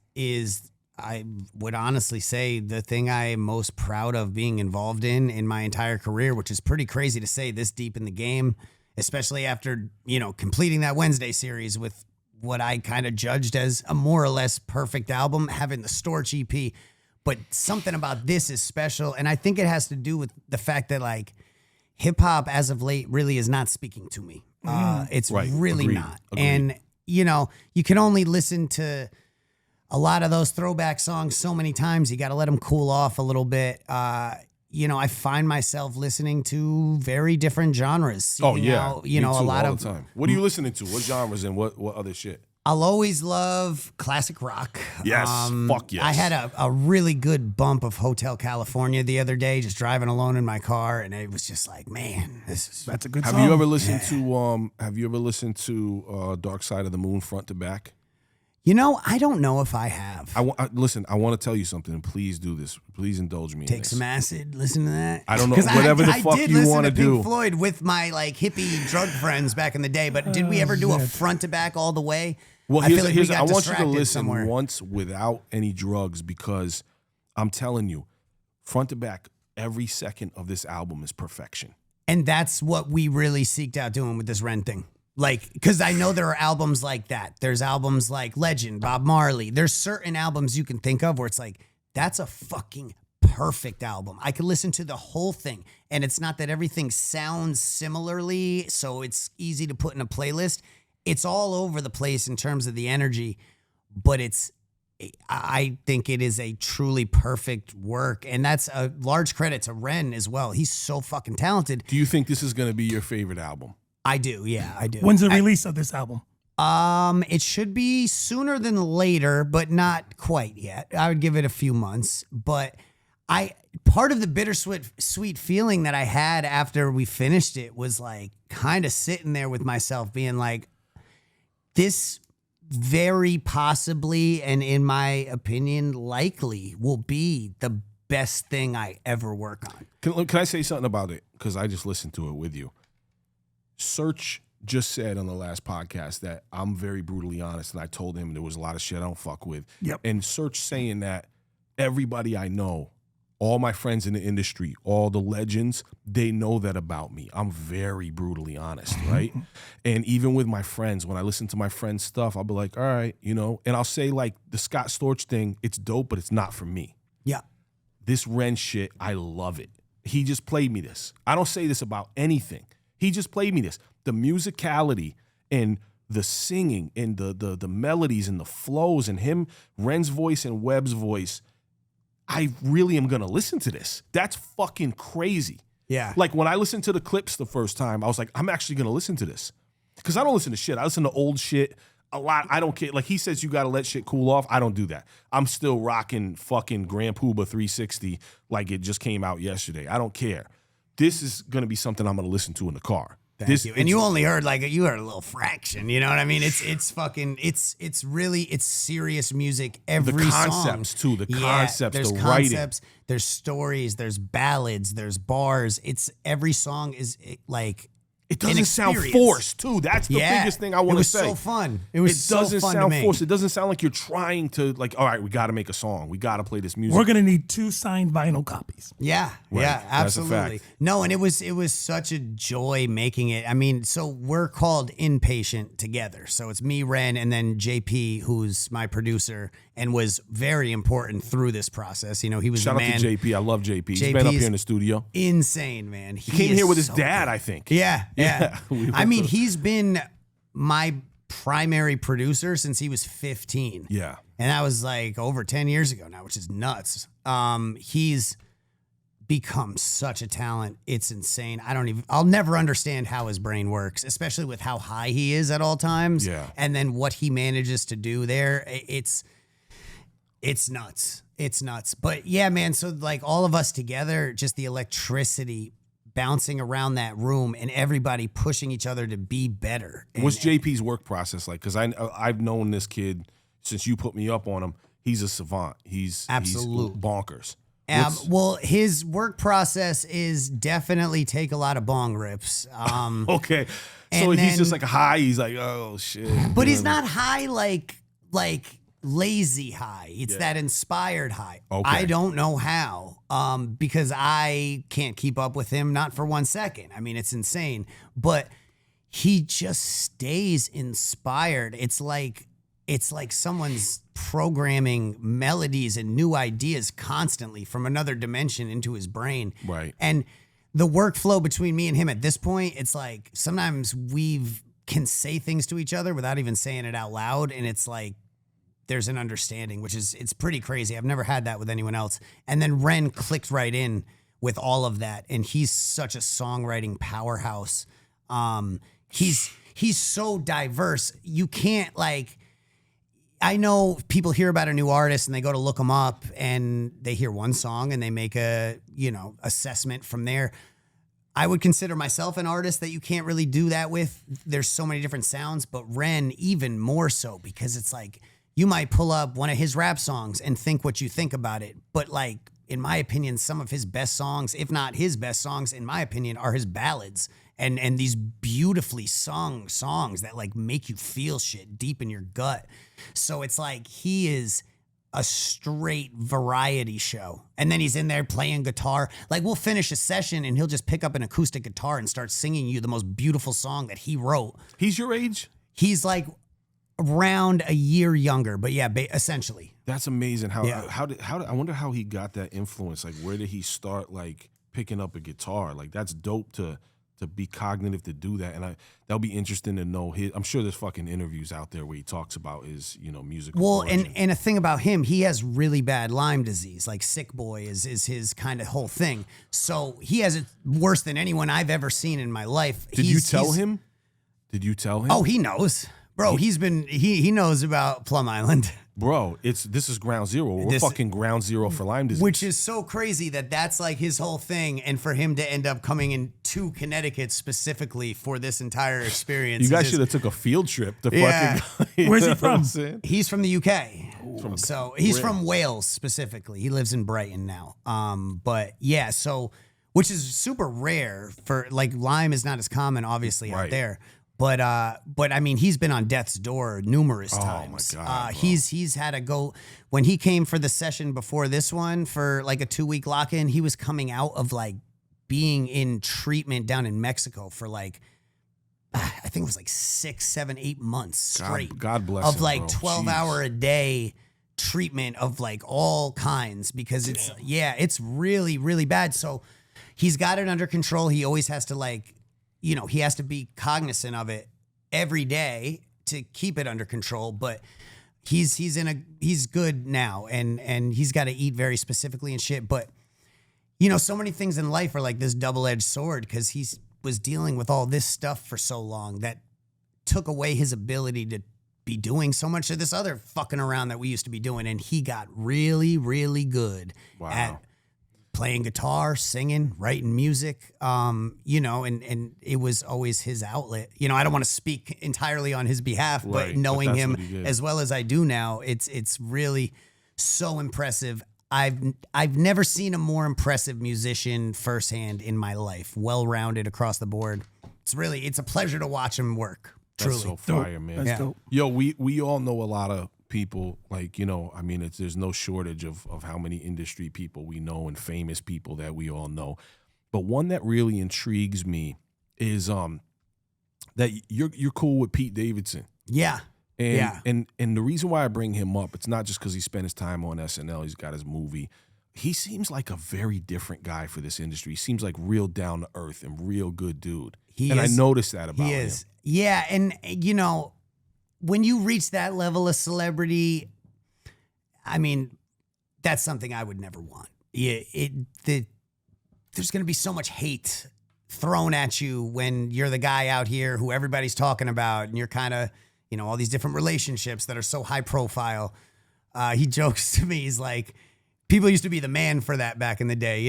Speaker 2: I would honestly say the thing I am most proud of being involved in my entire career, which is pretty crazy to say this deep in the game, especially after, completing that Wednesday series with what I kind of judged as a more or less perfect album, having the Storch EP. But something about this is special. And I think it has to do with the fact that like hip hop as of late really is not speaking to me. It's
Speaker 1: Right.
Speaker 2: really
Speaker 1: Agreed.
Speaker 2: not.
Speaker 1: Agreed.
Speaker 2: And, you can only listen to a lot of those throwback songs so many times. You got to let them cool off a little bit. I find myself listening to very different genres.
Speaker 1: Oh yeah.
Speaker 2: Out,
Speaker 1: Me
Speaker 2: a
Speaker 1: too,
Speaker 2: lot
Speaker 1: all
Speaker 2: of
Speaker 1: the time. What are you listening to? What genres and what other shit?
Speaker 2: I'll always love classic rock.
Speaker 1: Yes, fuck yes.
Speaker 2: I had a really good bump of Hotel California the other day, just driving alone in my car, and it was just like, man,
Speaker 3: That's a good
Speaker 1: Have
Speaker 3: song.
Speaker 1: you ever listened to Dark Side of the Moon front to back?
Speaker 2: I don't know if I have.
Speaker 1: Listen, I want to tell you something, and please do this. Please indulge me. in
Speaker 2: Take
Speaker 1: this.
Speaker 2: some acid, listen to that.
Speaker 1: I don't know,
Speaker 2: 'Cause
Speaker 1: whatever the
Speaker 2: I
Speaker 1: fuck
Speaker 2: did
Speaker 1: you
Speaker 2: listen
Speaker 1: wanna
Speaker 2: to Pink
Speaker 1: do.
Speaker 2: Floyd with my like hippie drug friends back in the day, but did we ever do a front to back all the way?
Speaker 1: Well,
Speaker 2: I feel like we
Speaker 1: I
Speaker 2: got
Speaker 1: want you to
Speaker 2: distracted
Speaker 1: listen
Speaker 2: somewhere.
Speaker 1: once without any drugs, because I'm telling you, front to back, every second of this album is perfection.
Speaker 2: And that's what we really seeked out doing with this Ren thing. Like, because I know there are albums like that. There's albums like Legend, Bob Marley. There's certain albums you can think of where it's like, that's a fucking perfect album. I could listen to the whole thing. And it's not that everything sounds similarly, so it's easy to put in a playlist. It's all over the place in terms of the energy, but I think it is a truly perfect work. And that's a large credit to Ren as well. He's so fucking talented.
Speaker 1: Do you think this is going to be your favorite album?
Speaker 2: I do. Yeah, I do.
Speaker 3: When's the release of this album?
Speaker 2: It should be sooner than later, but not quite yet. I would give it a few months. But part of the bittersweet feeling that I had after we finished it was like kind of sitting there with myself being like, this very possibly, and in my opinion, likely will be the best thing I ever work on.
Speaker 1: Can I say something about it? Because I just listened to it with you. Search just said on the last podcast that I'm very brutally honest, and I told him there was a lot of shit I don't fuck with.
Speaker 3: Yep.
Speaker 1: And Search saying that everybody I know all my friends in the industry, all the legends, they know that about me. I'm very brutally honest, right? And even with my friends, when I listen to my friends' stuff, I'll be like, all right, you know, and I'll say like the Scott Storch thing, it's dope, but it's not for me.
Speaker 2: Yeah.
Speaker 1: This Ren shit, I love it. He just played me this. I don't say this about anything. He just played me this. The musicality and the singing and the melodies and the flows and him, Ren's voice and Webb's voice, I really am going to listen to this. That's fucking crazy.
Speaker 2: Yeah.
Speaker 1: Like when I listened to the clips the first time, I was like, I'm actually going to listen to this. Because I don't listen to shit. I listen to old shit a lot. I don't care. Like he says you got to let shit cool off. I don't do that. I'm still rocking fucking Grand Puba 360 like it just came out yesterday. I don't care. This is going to be something I'm going to listen to in the car.
Speaker 2: Thank you. And you only heard you heard a little fraction, you know what I mean? It's fucking, it's really serious music. Every
Speaker 1: the concepts
Speaker 2: song.
Speaker 1: too, the concepts,
Speaker 2: there's
Speaker 1: the
Speaker 2: concepts,
Speaker 1: writing.
Speaker 2: there's stories, there's ballads, there's bars. Every song is like,
Speaker 1: it doesn't
Speaker 2: an
Speaker 1: sound
Speaker 2: experience.
Speaker 1: forced too. That's the biggest thing I want to say.
Speaker 2: It was so fun. It was so
Speaker 1: doesn't
Speaker 2: fun
Speaker 1: sound
Speaker 2: to make.
Speaker 1: forced. It doesn't sound like you're trying to all right, we got to make a song. We got to play this music.
Speaker 3: We're gonna need 2 signed vinyl copies.
Speaker 2: Yeah,
Speaker 1: Right.
Speaker 2: yeah,
Speaker 1: That's a
Speaker 2: absolutely.
Speaker 1: fact.
Speaker 2: No, and it was such a joy making it. I mean, so we're called Inpatient together. So it's me, Ren, and then JP, who's my producer and was very important through this process. You know, he was
Speaker 1: Shout
Speaker 2: the
Speaker 1: out
Speaker 2: man.
Speaker 1: to JP. I love JP. He's been up
Speaker 2: JP's
Speaker 1: here in the studio.
Speaker 2: Insane, man.
Speaker 1: He came
Speaker 2: is
Speaker 1: here with his
Speaker 2: so
Speaker 1: dad,
Speaker 2: good.
Speaker 1: I think.
Speaker 2: Yeah.
Speaker 1: We
Speaker 2: I mean, he's been my primary producer since he was 15.
Speaker 1: Yeah.
Speaker 2: And that was like over 10 years ago now, which is nuts. He's become such a talent. It's insane. I'll never understand how his brain works, especially with how high he is at all times.
Speaker 1: Yeah.
Speaker 2: And then what he manages to do there. It's nuts. It's nuts. But yeah, man. So like all of us together, just the electricity bouncing around that room and everybody pushing each other to be better.
Speaker 1: What's JP's work process like? Because I've known this kid since you put me up on him. He's a savant. He's bonkers.
Speaker 2: Well, his work process is definitely take a lot of bong rips.
Speaker 1: Okay. So he's just like high. He's like, oh shit.
Speaker 2: But he's not high like lazy high. It's that inspired high.
Speaker 1: Okay.
Speaker 2: I don't know how. Because I can't keep up with him, not for 1 second. I mean, it's insane. But he just stays inspired. It's like someone's programming melodies and new ideas constantly from another dimension into his brain.
Speaker 1: Right.
Speaker 2: And the workflow between me and him at this point, it's like sometimes can say things to each other without even saying it out loud. And it's like, there's an understanding, it's pretty crazy. I've never had that with anyone else. And then Ren clicked right in with all of that. And he's such a songwriting powerhouse. He's so diverse. You can't I know people hear about a new artist and they go to look them up and they hear one song and they make a, assessment from there. I would consider myself an artist that you can't really do that with. There's so many different sounds, but Ren even more so because it's like, you might pull up one of his rap songs and think what you think about it. But in my opinion, some of his best songs, if not his best songs, in my opinion, are his ballads and these beautifully sung songs that make you feel shit deep in your gut. So it's like he is a straight variety show. And then he's in there playing guitar. We'll finish a session and he'll just pick up an acoustic guitar and start singing you the most beautiful song that he wrote.
Speaker 1: He's your age?
Speaker 2: He's around a year younger, but yeah, essentially.
Speaker 1: That's amazing. How did I wonder how he got that influence? Where did he start picking up a guitar? That's dope to be cognitive to do that. And that'll be interesting to know I'm sure there's fucking interviews out there where he talks about his, musical.
Speaker 2: Well,
Speaker 1: origin.
Speaker 2: and a thing about him, he has really bad Lyme disease. Sick boy is his kind of whole thing. So he has it worse than anyone I've ever seen in my life.
Speaker 1: Did you tell him? Oh,
Speaker 2: he knows. Bro, he knows about Plum Island.
Speaker 1: Bro, this is ground zero. We're fucking ground zero for Lyme disease.
Speaker 2: Which is so crazy that's his whole thing. And for him to end up coming into Connecticut specifically for this entire experience.
Speaker 1: You guys should have took a field trip to
Speaker 3: fucking. Where's he from?
Speaker 2: He's from the UK. So he's from Wales specifically. He lives in Brighton now. But yeah, so which is super rare for Lyme is not as common obviously out there. But I mean, he's been on death's door numerous times.
Speaker 1: Oh my God, bro.
Speaker 2: He's had to go when he came for the session before this one for like a 2-week lock-in. He was coming out of like being in treatment down in Mexico for like I think it was like 6, 7, 8 months straight.
Speaker 1: God bless
Speaker 2: of
Speaker 1: him,
Speaker 2: like
Speaker 1: bro.
Speaker 2: 12-hour a day treatment of like all kinds because it's really, really bad. So he's got it under control. He always has to like, he has to be cognizant of it every day to keep it under control. But he's good now and he's got to eat very specifically and shit. But so many things in life are like this double-edged sword because he was dealing with all this stuff for so long that took away his ability to be doing so much of this other fucking around that we used to be doing. And he got really, really good at playing guitar, singing, writing music, and it was always his outlet. I don't want to speak entirely on his behalf, but knowing him as well as I do now, it's really so impressive. I've never seen a more impressive musician firsthand in my life. Well-rounded across the board. It's a pleasure to watch him work. Truly.
Speaker 1: That's so fire, man.
Speaker 3: That's dope.
Speaker 1: Yo, we all know a lot of people, like, I mean, there's no shortage of how many industry people we know and famous people that we all know. But one that really intrigues me is that you're cool with Pete Davidson.
Speaker 2: Yeah.
Speaker 1: And the reason why I bring him up, it's not just because he spent his time on SNL, he's got his movie. He seems like a very different guy for this industry. He seems like real down to earth and real good dude. I noticed that about him.
Speaker 2: Yeah, and when you reach that level of celebrity, I mean, that's something I would never want. There's going to be so much hate thrown at you when you're the guy out here who everybody's talking about, and you're kind of, all these different relationships that are so high profile. He jokes to me, he's like, people used to be the man for that back in the day,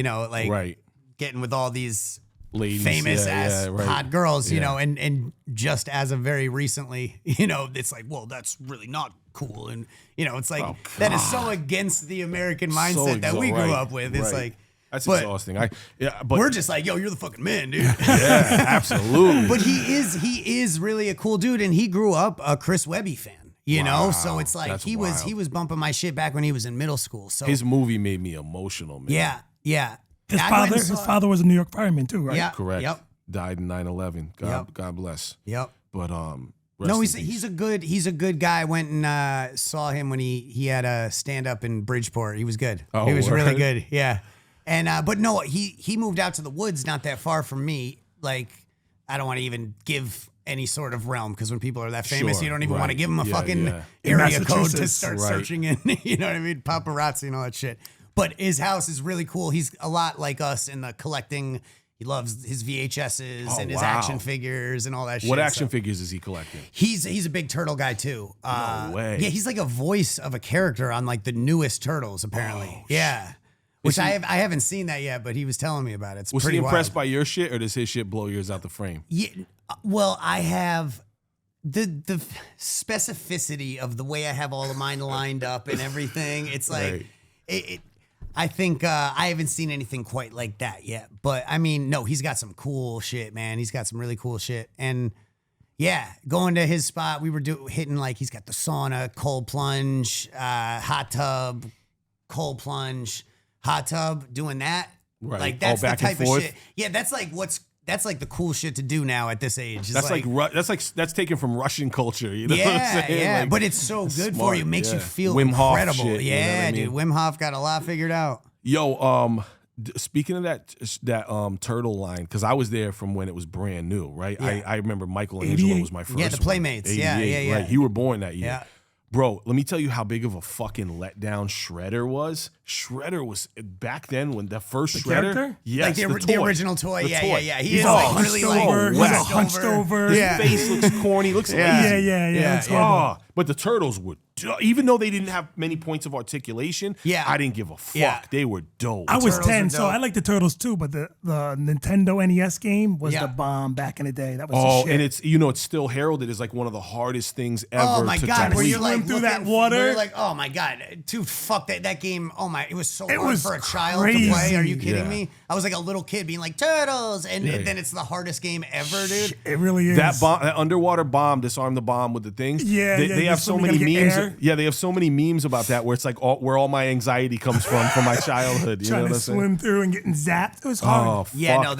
Speaker 2: getting with all these
Speaker 1: ladies,
Speaker 2: famous hot girls, and just as of very recently, it's like, well, that's really not cool. And, it's like, that is so against the American mindset that we grew up with. It's like,
Speaker 1: that's exhausting. But
Speaker 2: we're just like, yo, you're the fucking man, dude.
Speaker 1: Yeah, absolutely.
Speaker 2: But he is really a cool dude, and he grew up a Chris Webby fan. So it's like he was bumping my shit back when he was in middle school. So
Speaker 1: his movie made me emotional, man.
Speaker 2: Yeah.
Speaker 3: His father was a New York fireman too, right?
Speaker 2: Yeah.
Speaker 1: Correct.
Speaker 2: Yep.
Speaker 1: Died in 9/11. God bless.
Speaker 2: Yep.
Speaker 1: But
Speaker 2: no, he's a good guy. Went and saw him when he had a stand up in Bridgeport. He was good.
Speaker 1: Oh,
Speaker 2: he was
Speaker 1: word?
Speaker 2: really good. Yeah. And but no, he moved out to the woods, not that far from me. Like, I don't want to even give any sort of realm because when people are that famous,
Speaker 1: Sure,
Speaker 2: you don't even want to give them a fucking
Speaker 1: yeah.
Speaker 2: area code to
Speaker 3: Massachusetts,
Speaker 2: start searching in. You know what I mean? Paparazzi and all that shit. But his house is really cool. He's a lot like us in the collecting. He loves his VHSs and his action figures and all that shit.
Speaker 1: What action figures is he collecting?
Speaker 2: He's a big turtle guy too.
Speaker 1: No way.
Speaker 2: Yeah, he's like a voice of a character on like the newest Turtles apparently.
Speaker 1: Oh,
Speaker 2: yeah. Which I haven't seen that yet, but he was telling me about it. It's
Speaker 1: Was
Speaker 2: pretty
Speaker 1: he impressed
Speaker 2: wild.
Speaker 1: by your shit, or does his shit blow yours out the frame?
Speaker 2: Yeah, well, I have the specificity of the way I have all of mine lined up and everything. It's like I think I haven't seen anything quite like that yet. But I mean, no, he's got some cool shit, man. He's got some really cool shit. And yeah, going to his spot, we were hitting like he's got the sauna, cold plunge, hot tub, cold plunge, hot tub, doing that.
Speaker 1: Right.
Speaker 2: Like that's the
Speaker 1: back and
Speaker 2: type of
Speaker 1: forth?
Speaker 2: shit. Yeah, that's like the cool shit to do now at this age. It's
Speaker 1: That's taken from Russian culture. You know what I'm saying?
Speaker 2: Yeah,
Speaker 1: Like,
Speaker 2: but it's so good for
Speaker 1: smart,
Speaker 2: you. Makes you
Speaker 1: yeah.
Speaker 2: feel
Speaker 1: Wim Hof
Speaker 2: incredible.
Speaker 1: shit, you know
Speaker 2: Yeah,
Speaker 1: what I mean?
Speaker 2: dude. Wim Hof got a lot figured out.
Speaker 1: Yo, speaking of that turtle line, because I was there from when it was brand new, right?
Speaker 2: Yeah.
Speaker 1: I remember Michelangelo
Speaker 3: 88.
Speaker 1: was my first.
Speaker 2: Yeah, the
Speaker 1: one.
Speaker 2: Playmates. Yeah,
Speaker 1: 88,
Speaker 2: yeah.
Speaker 1: Right, you were born that year.
Speaker 2: Yeah.
Speaker 1: Bro, let me tell you how big of a fucking letdown Shredder was. Shredder was back then when the first Shredder,
Speaker 3: character?
Speaker 1: yes,
Speaker 2: Like the original toy.
Speaker 1: The
Speaker 2: Yeah,
Speaker 1: toy.
Speaker 2: yeah, yeah. He
Speaker 3: He's
Speaker 2: is
Speaker 3: all
Speaker 2: like
Speaker 3: hunched
Speaker 2: really
Speaker 3: over.
Speaker 2: like
Speaker 3: He's all hunched over.
Speaker 1: His
Speaker 2: Yeah.
Speaker 1: face looks corny, looks lazy.
Speaker 3: Yeah. It's horrible.
Speaker 1: But the turtles were, even though they didn't have many points of articulation,
Speaker 2: Yeah.
Speaker 1: I didn't give a fuck.
Speaker 2: Yeah.
Speaker 1: They were dope.
Speaker 3: I was
Speaker 2: Turtles
Speaker 3: 10,
Speaker 2: are
Speaker 3: so
Speaker 2: dope.
Speaker 3: I like the Turtles too, but the Nintendo NES game was
Speaker 2: Yeah.
Speaker 3: the bomb back in the day. That was
Speaker 1: Oh,
Speaker 3: the shit.
Speaker 1: and it's still heralded as like one of the hardest things ever.
Speaker 2: Oh my
Speaker 1: to
Speaker 2: god! Where
Speaker 1: complete.
Speaker 2: you're like
Speaker 3: Swim through that
Speaker 2: looking-
Speaker 3: water.
Speaker 2: where you're like, oh my god, dude, fuck that game. Oh it was so
Speaker 3: It
Speaker 2: hard
Speaker 3: was
Speaker 2: for a child
Speaker 3: crazy.
Speaker 2: to play. Are you kidding
Speaker 1: Yeah.
Speaker 2: me? I was like a little kid being like, turtles. And then it's the hardest game ever, dude.
Speaker 3: It really is.
Speaker 1: That bomb, that underwater bomb, disarm the bomb with the things.
Speaker 3: Yeah,
Speaker 1: they
Speaker 3: you
Speaker 1: have so many
Speaker 3: suddenly gotta get
Speaker 1: memes.
Speaker 3: air.
Speaker 1: Yeah, they have so many memes about that where it's like where all my anxiety comes from my childhood. You know
Speaker 3: trying
Speaker 1: what
Speaker 3: to
Speaker 1: I'm saying?
Speaker 3: swim through and getting zapped. It was hard.
Speaker 1: Oh,
Speaker 2: Yeah,
Speaker 1: fuck
Speaker 2: no,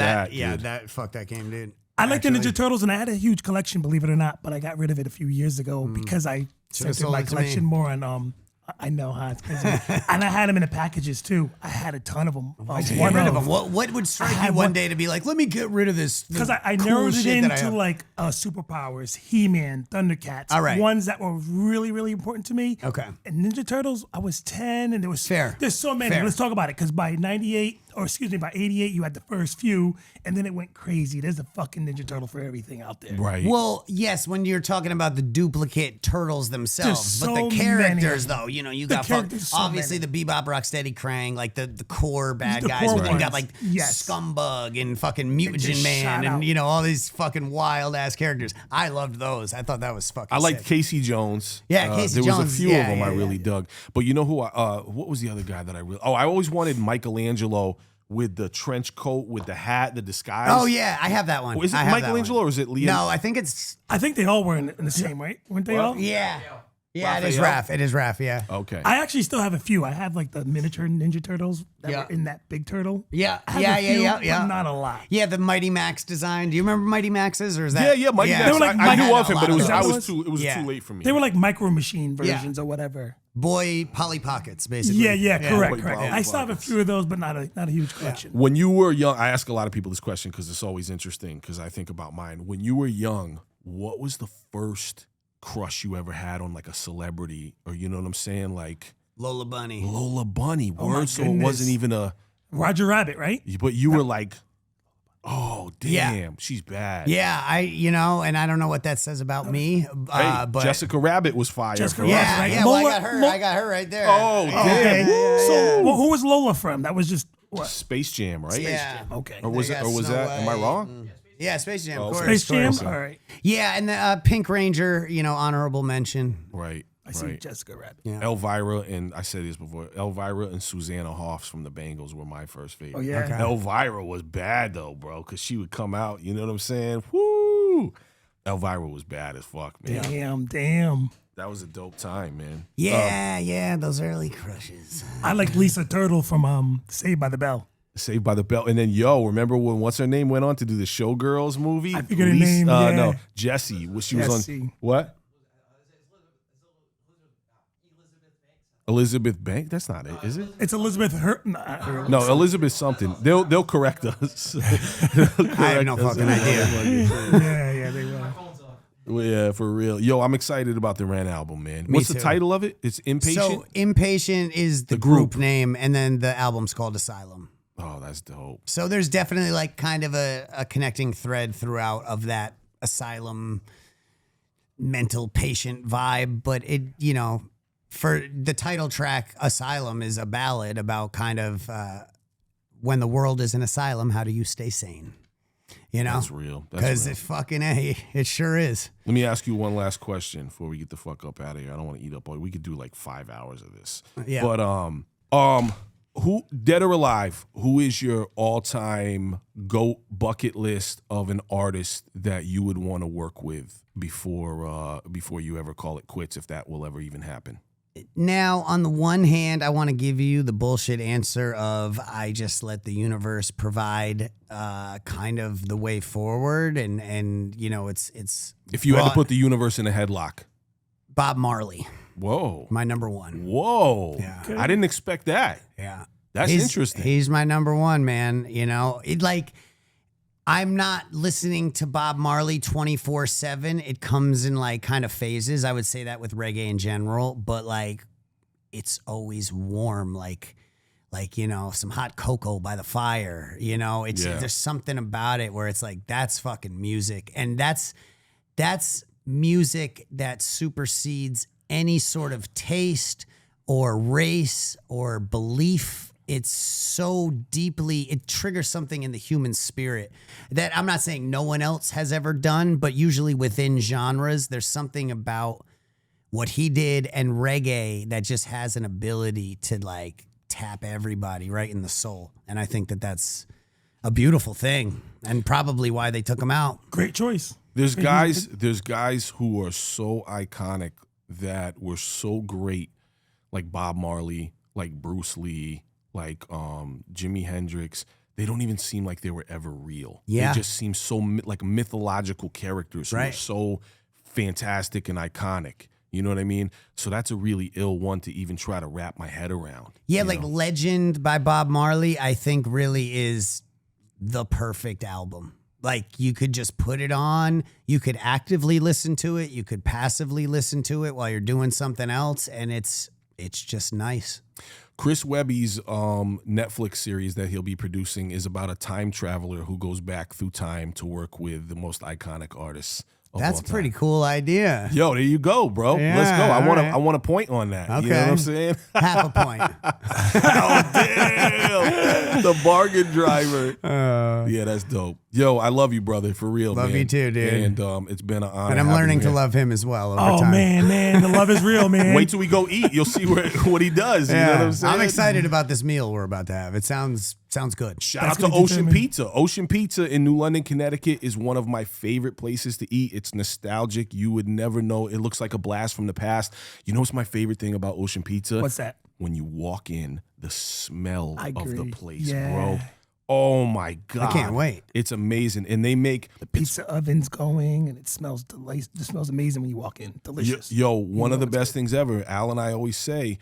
Speaker 1: dude.
Speaker 2: fuck that game, dude.
Speaker 3: I like the
Speaker 2: Actually.
Speaker 3: Ninja Turtles, and I had a huge collection, believe it or not, but I got rid of it a few years ago because I centered
Speaker 2: sold
Speaker 3: my
Speaker 2: it to
Speaker 3: collection
Speaker 2: me.
Speaker 3: more on. I know how it's crazy. And I had them in the packages too. I had a ton of them.
Speaker 2: Get rid of them. What would strike you
Speaker 3: had
Speaker 2: one
Speaker 3: one-
Speaker 2: day to be like, let me get rid of this?
Speaker 3: Because I
Speaker 2: cool
Speaker 3: narrowed it
Speaker 2: shit that I
Speaker 3: into
Speaker 2: have.
Speaker 3: like superpowers, He-Man, Thundercats,
Speaker 2: All right.
Speaker 3: ones that were really, really important to me.
Speaker 2: Okay.
Speaker 3: And Ninja Turtles, I was 10, and there was
Speaker 2: Fair.
Speaker 3: There's so many.
Speaker 2: Fair.
Speaker 3: Let's talk about it. Because by 98, or excuse me, by 88, you had the first few, and then it went crazy. There's a fucking Ninja Turtle for everything out there.
Speaker 1: Right.
Speaker 2: Well, yes, when you're talking about the duplicate turtles themselves,
Speaker 3: There's
Speaker 2: but
Speaker 3: so
Speaker 2: the
Speaker 3: many
Speaker 2: characters,
Speaker 3: of them.
Speaker 2: though, you
Speaker 3: The
Speaker 2: got
Speaker 3: characters, so
Speaker 2: obviously
Speaker 3: many.
Speaker 2: the Bebop, Rocksteady, Krang, like the core bad
Speaker 3: The
Speaker 2: guys,
Speaker 3: core
Speaker 2: but then you got
Speaker 3: ones.
Speaker 2: like
Speaker 3: Yes.
Speaker 2: Scumbug and fucking Mutagen
Speaker 3: just
Speaker 2: Man,
Speaker 3: shot
Speaker 2: and
Speaker 3: out.
Speaker 2: all these fucking wild ass characters. I loved those. I thought that was fucking.
Speaker 1: I liked
Speaker 2: sick.
Speaker 1: Casey Jones.
Speaker 2: Yeah, Casey
Speaker 1: there
Speaker 2: Jones,
Speaker 1: was a few
Speaker 2: yeah,
Speaker 1: of them I
Speaker 2: yeah,
Speaker 1: really
Speaker 2: yeah.
Speaker 1: dug. But you know who? What was the other guy that I really? Oh, I always wanted Michelangelo with the trench coat, with the hat, the disguise.
Speaker 2: Oh yeah, I have that one.
Speaker 1: Is it
Speaker 2: I have that
Speaker 1: Michelangelo
Speaker 2: one.
Speaker 1: or is it Liam?
Speaker 2: No, I think it's
Speaker 3: I think they all were in the same, right? Weren't they all?
Speaker 2: yeah. Yeah, it is
Speaker 1: Raphael?
Speaker 2: Raph. It is Raph, yeah.
Speaker 1: Okay.
Speaker 3: I actually still have a few. I have like the miniature Ninja Turtles that
Speaker 2: Yeah.
Speaker 3: were in that big turtle.
Speaker 2: Yeah,
Speaker 3: I have
Speaker 2: yeah,
Speaker 3: a
Speaker 2: yeah,
Speaker 3: few,
Speaker 2: yeah,
Speaker 3: but
Speaker 2: yeah.
Speaker 3: not a lot.
Speaker 2: Yeah, the Mighty Max design. Do you remember Mighty Max's, or is that?
Speaker 1: yeah, Mighty Max.
Speaker 3: They were like
Speaker 1: I knew
Speaker 2: had
Speaker 1: of
Speaker 2: a
Speaker 1: him,
Speaker 2: lot
Speaker 1: but it was
Speaker 3: those.
Speaker 1: I
Speaker 3: Is that
Speaker 1: was
Speaker 3: what
Speaker 1: too. It was
Speaker 2: Yeah.
Speaker 1: too late for me.
Speaker 3: They were like micro machine versions or whatever.
Speaker 2: Boy Polly Pockets, basically.
Speaker 3: Yeah, correct,
Speaker 1: Boy,
Speaker 3: correct.
Speaker 1: Polly
Speaker 3: I still have a few of those, but not a huge collection.
Speaker 1: When you were young, I ask a lot of people this question because it's always interesting because I think about mine. When you were young, what was the first crush you ever had on like a celebrity, or you know what I'm saying, like
Speaker 2: Lola Bunny.
Speaker 1: Lola Bunny?
Speaker 3: my
Speaker 1: Word, so it
Speaker 3: goodness.
Speaker 1: wasn't even a.
Speaker 3: Roger Rabbit, right?
Speaker 1: But you were like, oh
Speaker 2: Yeah.
Speaker 1: damn, she's bad.
Speaker 2: Yeah, and I don't know what that says about me,
Speaker 1: Hey,
Speaker 2: but
Speaker 1: Jessica Rabbit was fire.
Speaker 3: Jessica
Speaker 1: for us.
Speaker 2: yeah,
Speaker 3: Right.
Speaker 2: yeah. Well,
Speaker 3: Lola-
Speaker 2: I got her right there.
Speaker 1: Oh damn.
Speaker 3: So who was Lola from? That was just what?
Speaker 1: Space Jam, right?
Speaker 2: Yeah.
Speaker 3: Okay.
Speaker 1: Or was
Speaker 2: They
Speaker 1: it?
Speaker 2: got
Speaker 1: Or was
Speaker 2: Snow
Speaker 1: that? Am I
Speaker 2: White
Speaker 1: wrong?
Speaker 2: Yeah, Space Jam,
Speaker 1: Oh,
Speaker 2: of course.
Speaker 3: Space Jam.
Speaker 1: course.
Speaker 3: All right.
Speaker 2: Yeah, and the Pink Ranger, honorable mention.
Speaker 1: Right.
Speaker 3: I see
Speaker 1: right.
Speaker 3: Jessica Rabbit.
Speaker 2: Yeah.
Speaker 1: Elvira and I said this before. Elvira and Susanna Hoffs from the Bengals were my first favorite.
Speaker 3: Oh, yeah? Okay.
Speaker 1: Elvira was bad though, bro, because she would come out. You know what I'm saying? Woo! Elvira was bad as fuck, man.
Speaker 3: Damn.
Speaker 1: That was a dope time, man.
Speaker 2: Yeah, those early crushes.
Speaker 3: I like Lisa Turtle from Saved by the Bell.
Speaker 1: Saved by the Bell, and then remember when what's her name went on to do the Showgirls movie?
Speaker 3: I forget her name, yeah.
Speaker 1: No, Jessie. She was
Speaker 3: Jessie.
Speaker 1: on what? Elizabeth Banks? That's not it, is it?
Speaker 3: It's Elizabeth Hurt.
Speaker 1: No, Elizabeth something. They'll correct us.
Speaker 2: I have no fucking idea.
Speaker 3: Yeah, they were.
Speaker 1: Well, yeah, for real. Yo, I'm excited about the Ren album, man. What's the
Speaker 2: too.
Speaker 1: title of it? It's Impatient?
Speaker 2: So Impatient is the
Speaker 1: group.
Speaker 2: group name, and then the album's called Asylum.
Speaker 1: Oh, that's dope.
Speaker 2: So there's definitely like kind of a connecting thread throughout of that asylum mental patient vibe, but it, for the title track, Asylum is a ballad about kind of when the world is an asylum, how do you stay sane?
Speaker 1: That's real. That's
Speaker 2: Because
Speaker 1: real.
Speaker 2: it fucking it sure is.
Speaker 1: Let me ask you one last question before we get the fuck up out of here. I don't want to eat up all. We could do like 5 hours of this.
Speaker 2: Yeah.
Speaker 1: But who, dead or alive, who is your all-time GOAT bucket list of an artist that you would want to work with before you ever call it quits, if that will ever even happen?
Speaker 2: Now, on the one hand, I want to give you the bullshit answer of I just let the universe provide kind of the way forward, and it's
Speaker 1: If you had to
Speaker 2: brought-
Speaker 1: put the universe in a headlock.
Speaker 2: Bob Marley,
Speaker 1: Whoa.
Speaker 2: my number one.
Speaker 1: Whoa.
Speaker 2: Yeah.
Speaker 1: I didn't expect that.
Speaker 2: Yeah,
Speaker 1: That's interesting.
Speaker 2: He's my number one, man. I'm not listening to Bob Marley 24/7. It comes in like kind of phases. I would say that with reggae in general, but like it's always warm, like some hot cocoa by the fire. There's something about it where it's like that's fucking music, and that's music that supersedes any sort of taste or race or belief. It's so deeply, it triggers something in the human spirit that I'm not saying no one else has ever done, but usually within genres, there's something about what he did and reggae that just has an ability to like tap everybody right in the soul. And I think that that's a beautiful thing, and probably why they took him out.
Speaker 3: Great choice.
Speaker 1: There's guys who are so iconic that were so great, like Bob Marley, like Bruce Lee, like Jimi Hendrix. They don't even seem like they were ever real.
Speaker 2: Yeah.
Speaker 1: They just seem so like mythological characters who are so fantastic and iconic. You know what I mean? So that's a really ill one to even try to wrap my head around.
Speaker 2: Yeah,
Speaker 1: you
Speaker 2: like
Speaker 1: know?
Speaker 2: Legend by Bob Marley, I think really is the perfect album. Like you could just put it on, you could actively listen to it, you could passively listen to it while you're doing something else, and it's just nice.
Speaker 1: Chris Webby's Netflix series that he'll be producing is about a time traveler who goes back through time to work with the most iconic artists of
Speaker 2: That's
Speaker 1: all
Speaker 2: a
Speaker 1: time.
Speaker 2: pretty cool idea.
Speaker 1: Yo, there you go, bro.
Speaker 2: Yeah,
Speaker 1: Let's go.
Speaker 2: all
Speaker 1: I want a point on that.
Speaker 2: Okay.
Speaker 1: You know what I'm saying?
Speaker 2: Half a point.
Speaker 1: Oh, damn. The bargain driver. Yeah, that's dope. Yo, I love you, brother, for real,
Speaker 2: Love
Speaker 1: man.
Speaker 2: you too, dude.
Speaker 1: And it's been an honor.
Speaker 2: And I'm
Speaker 1: having
Speaker 2: learning
Speaker 1: you
Speaker 2: to
Speaker 1: here.
Speaker 2: love him as well over
Speaker 3: Oh
Speaker 2: time.
Speaker 3: man, the love is real, man.
Speaker 1: Wait till we go eat. You'll see what he does. You know what I'm saying?
Speaker 2: I'm excited about this meal we're about to have. It sounds good.
Speaker 1: Shout
Speaker 3: That's
Speaker 1: out to
Speaker 3: gonna
Speaker 1: Ocean
Speaker 3: determine-
Speaker 1: Pizza. Ocean Pizza in New London, Connecticut is one of my favorite places to eat. It's nostalgic. You would never know. It looks like a blast from the past. You know what's my favorite thing about Ocean Pizza?
Speaker 3: What's that?
Speaker 1: When you walk in, the smell
Speaker 3: I
Speaker 1: of the
Speaker 3: agree.
Speaker 1: place,
Speaker 3: Yeah.
Speaker 1: bro. Oh my God.
Speaker 2: I can't wait.
Speaker 1: It's amazing. And they make
Speaker 3: Pizza oven's going, and it smells delicious. It smells amazing when you walk in. Delicious.
Speaker 1: Yo, one of the
Speaker 3: it's
Speaker 1: best things ever. Al and I always say,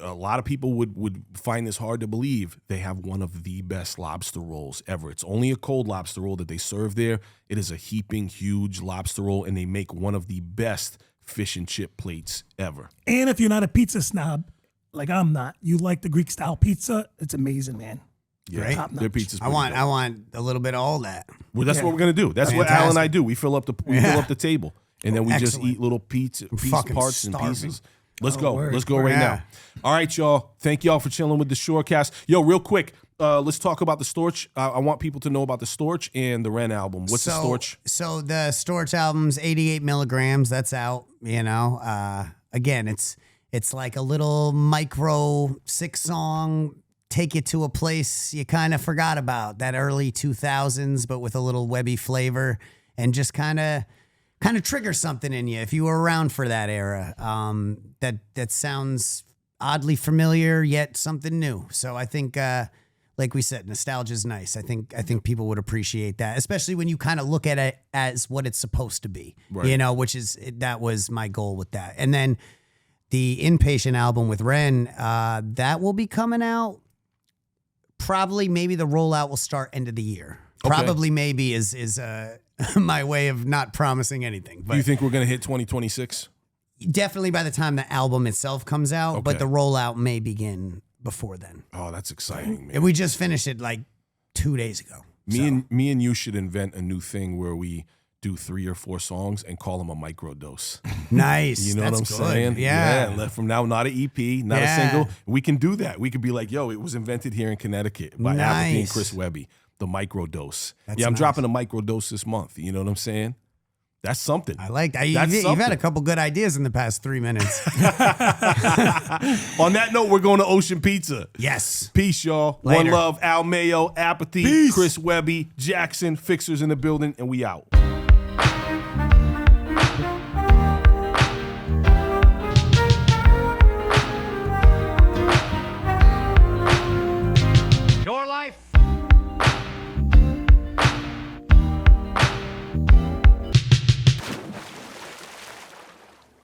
Speaker 1: a lot of people would find this hard to believe. They have one of the best lobster rolls ever. It's only a cold lobster roll that they serve there. It is a heaping huge lobster roll, and they make one of the best fish and chip plates ever.
Speaker 3: And if you're not a pizza snob, like I'm not, you like the Greek style pizza, it's amazing, man.
Speaker 1: Yeah,
Speaker 2: Great.
Speaker 3: Top
Speaker 1: their
Speaker 3: notch.
Speaker 1: pizza's
Speaker 2: I
Speaker 1: pretty
Speaker 2: want
Speaker 1: dope.
Speaker 2: a little bit of all that.
Speaker 1: Well, that's what we're gonna do. That's what Al and I do. We fill up the table, and then we just
Speaker 2: Excellent.
Speaker 1: eat little piece
Speaker 2: fucking
Speaker 1: parts and
Speaker 2: starving.
Speaker 1: pieces. Let's go.
Speaker 3: word.
Speaker 1: Let's go right
Speaker 2: Yeah.
Speaker 1: now. All right, y'all. Thank y'all for chilling with the Shorecast. Yo, real quick, let's talk about the Storch. I want people to know about the Storch and the Ren album. What's the Storch?
Speaker 2: So the Storch album's 88 milligrams. That's out. You know, again, it's like a little micro 6-song. Take it to a place you kind of forgot about, that early 2000s, but with a little Webby flavor, and just kind of trigger something in you if you were around for that era. That sounds oddly familiar yet something new. So I think, like we said, nostalgia's nice. I think people would appreciate that, especially when you kind of look at it as what it's supposed to be.
Speaker 1: Right.
Speaker 2: You know, that was my goal with that. And then the Inpatient album with Ren, that will be coming out. Probably, maybe the rollout will start end of the year.
Speaker 1: Okay.
Speaker 2: Probably, maybe is my way of not promising anything.
Speaker 1: Do
Speaker 2: But
Speaker 1: you think we're gonna hit 2026?
Speaker 2: definitely by the time the album itself comes out, but
Speaker 1: Okay.
Speaker 2: the rollout may begin before then.
Speaker 1: Oh, that's exciting, man.
Speaker 2: And we just finished it like 2 days ago.
Speaker 1: Me and you should invent a new thing where we do 3 or 4 songs and call them a microdose.
Speaker 2: Nice.
Speaker 1: You know
Speaker 2: That's
Speaker 1: what I'm
Speaker 2: good.
Speaker 1: saying?
Speaker 2: Yeah.
Speaker 1: From now, not an EP, not a
Speaker 2: Yeah.
Speaker 1: single. We can do that. We could be like, yo, it was invented here in Connecticut by Apathy and
Speaker 2: Nice.
Speaker 1: Chris Webby. The microdose.
Speaker 2: That's
Speaker 1: I'm
Speaker 2: nice.
Speaker 1: dropping a microdose this month. You know what I'm saying? That's something.
Speaker 2: I like that.
Speaker 1: That's
Speaker 2: You've had a
Speaker 1: something.
Speaker 2: couple good ideas in the past 3 minutes.
Speaker 1: On that note, we're going to Ocean Pizza.
Speaker 2: Yes.
Speaker 1: Peace, y'all.
Speaker 2: Later.
Speaker 1: One love, Al Mayo, Apathy,
Speaker 3: Peace.
Speaker 1: Chris Webby, Jackson, Fixers in the building, and we out.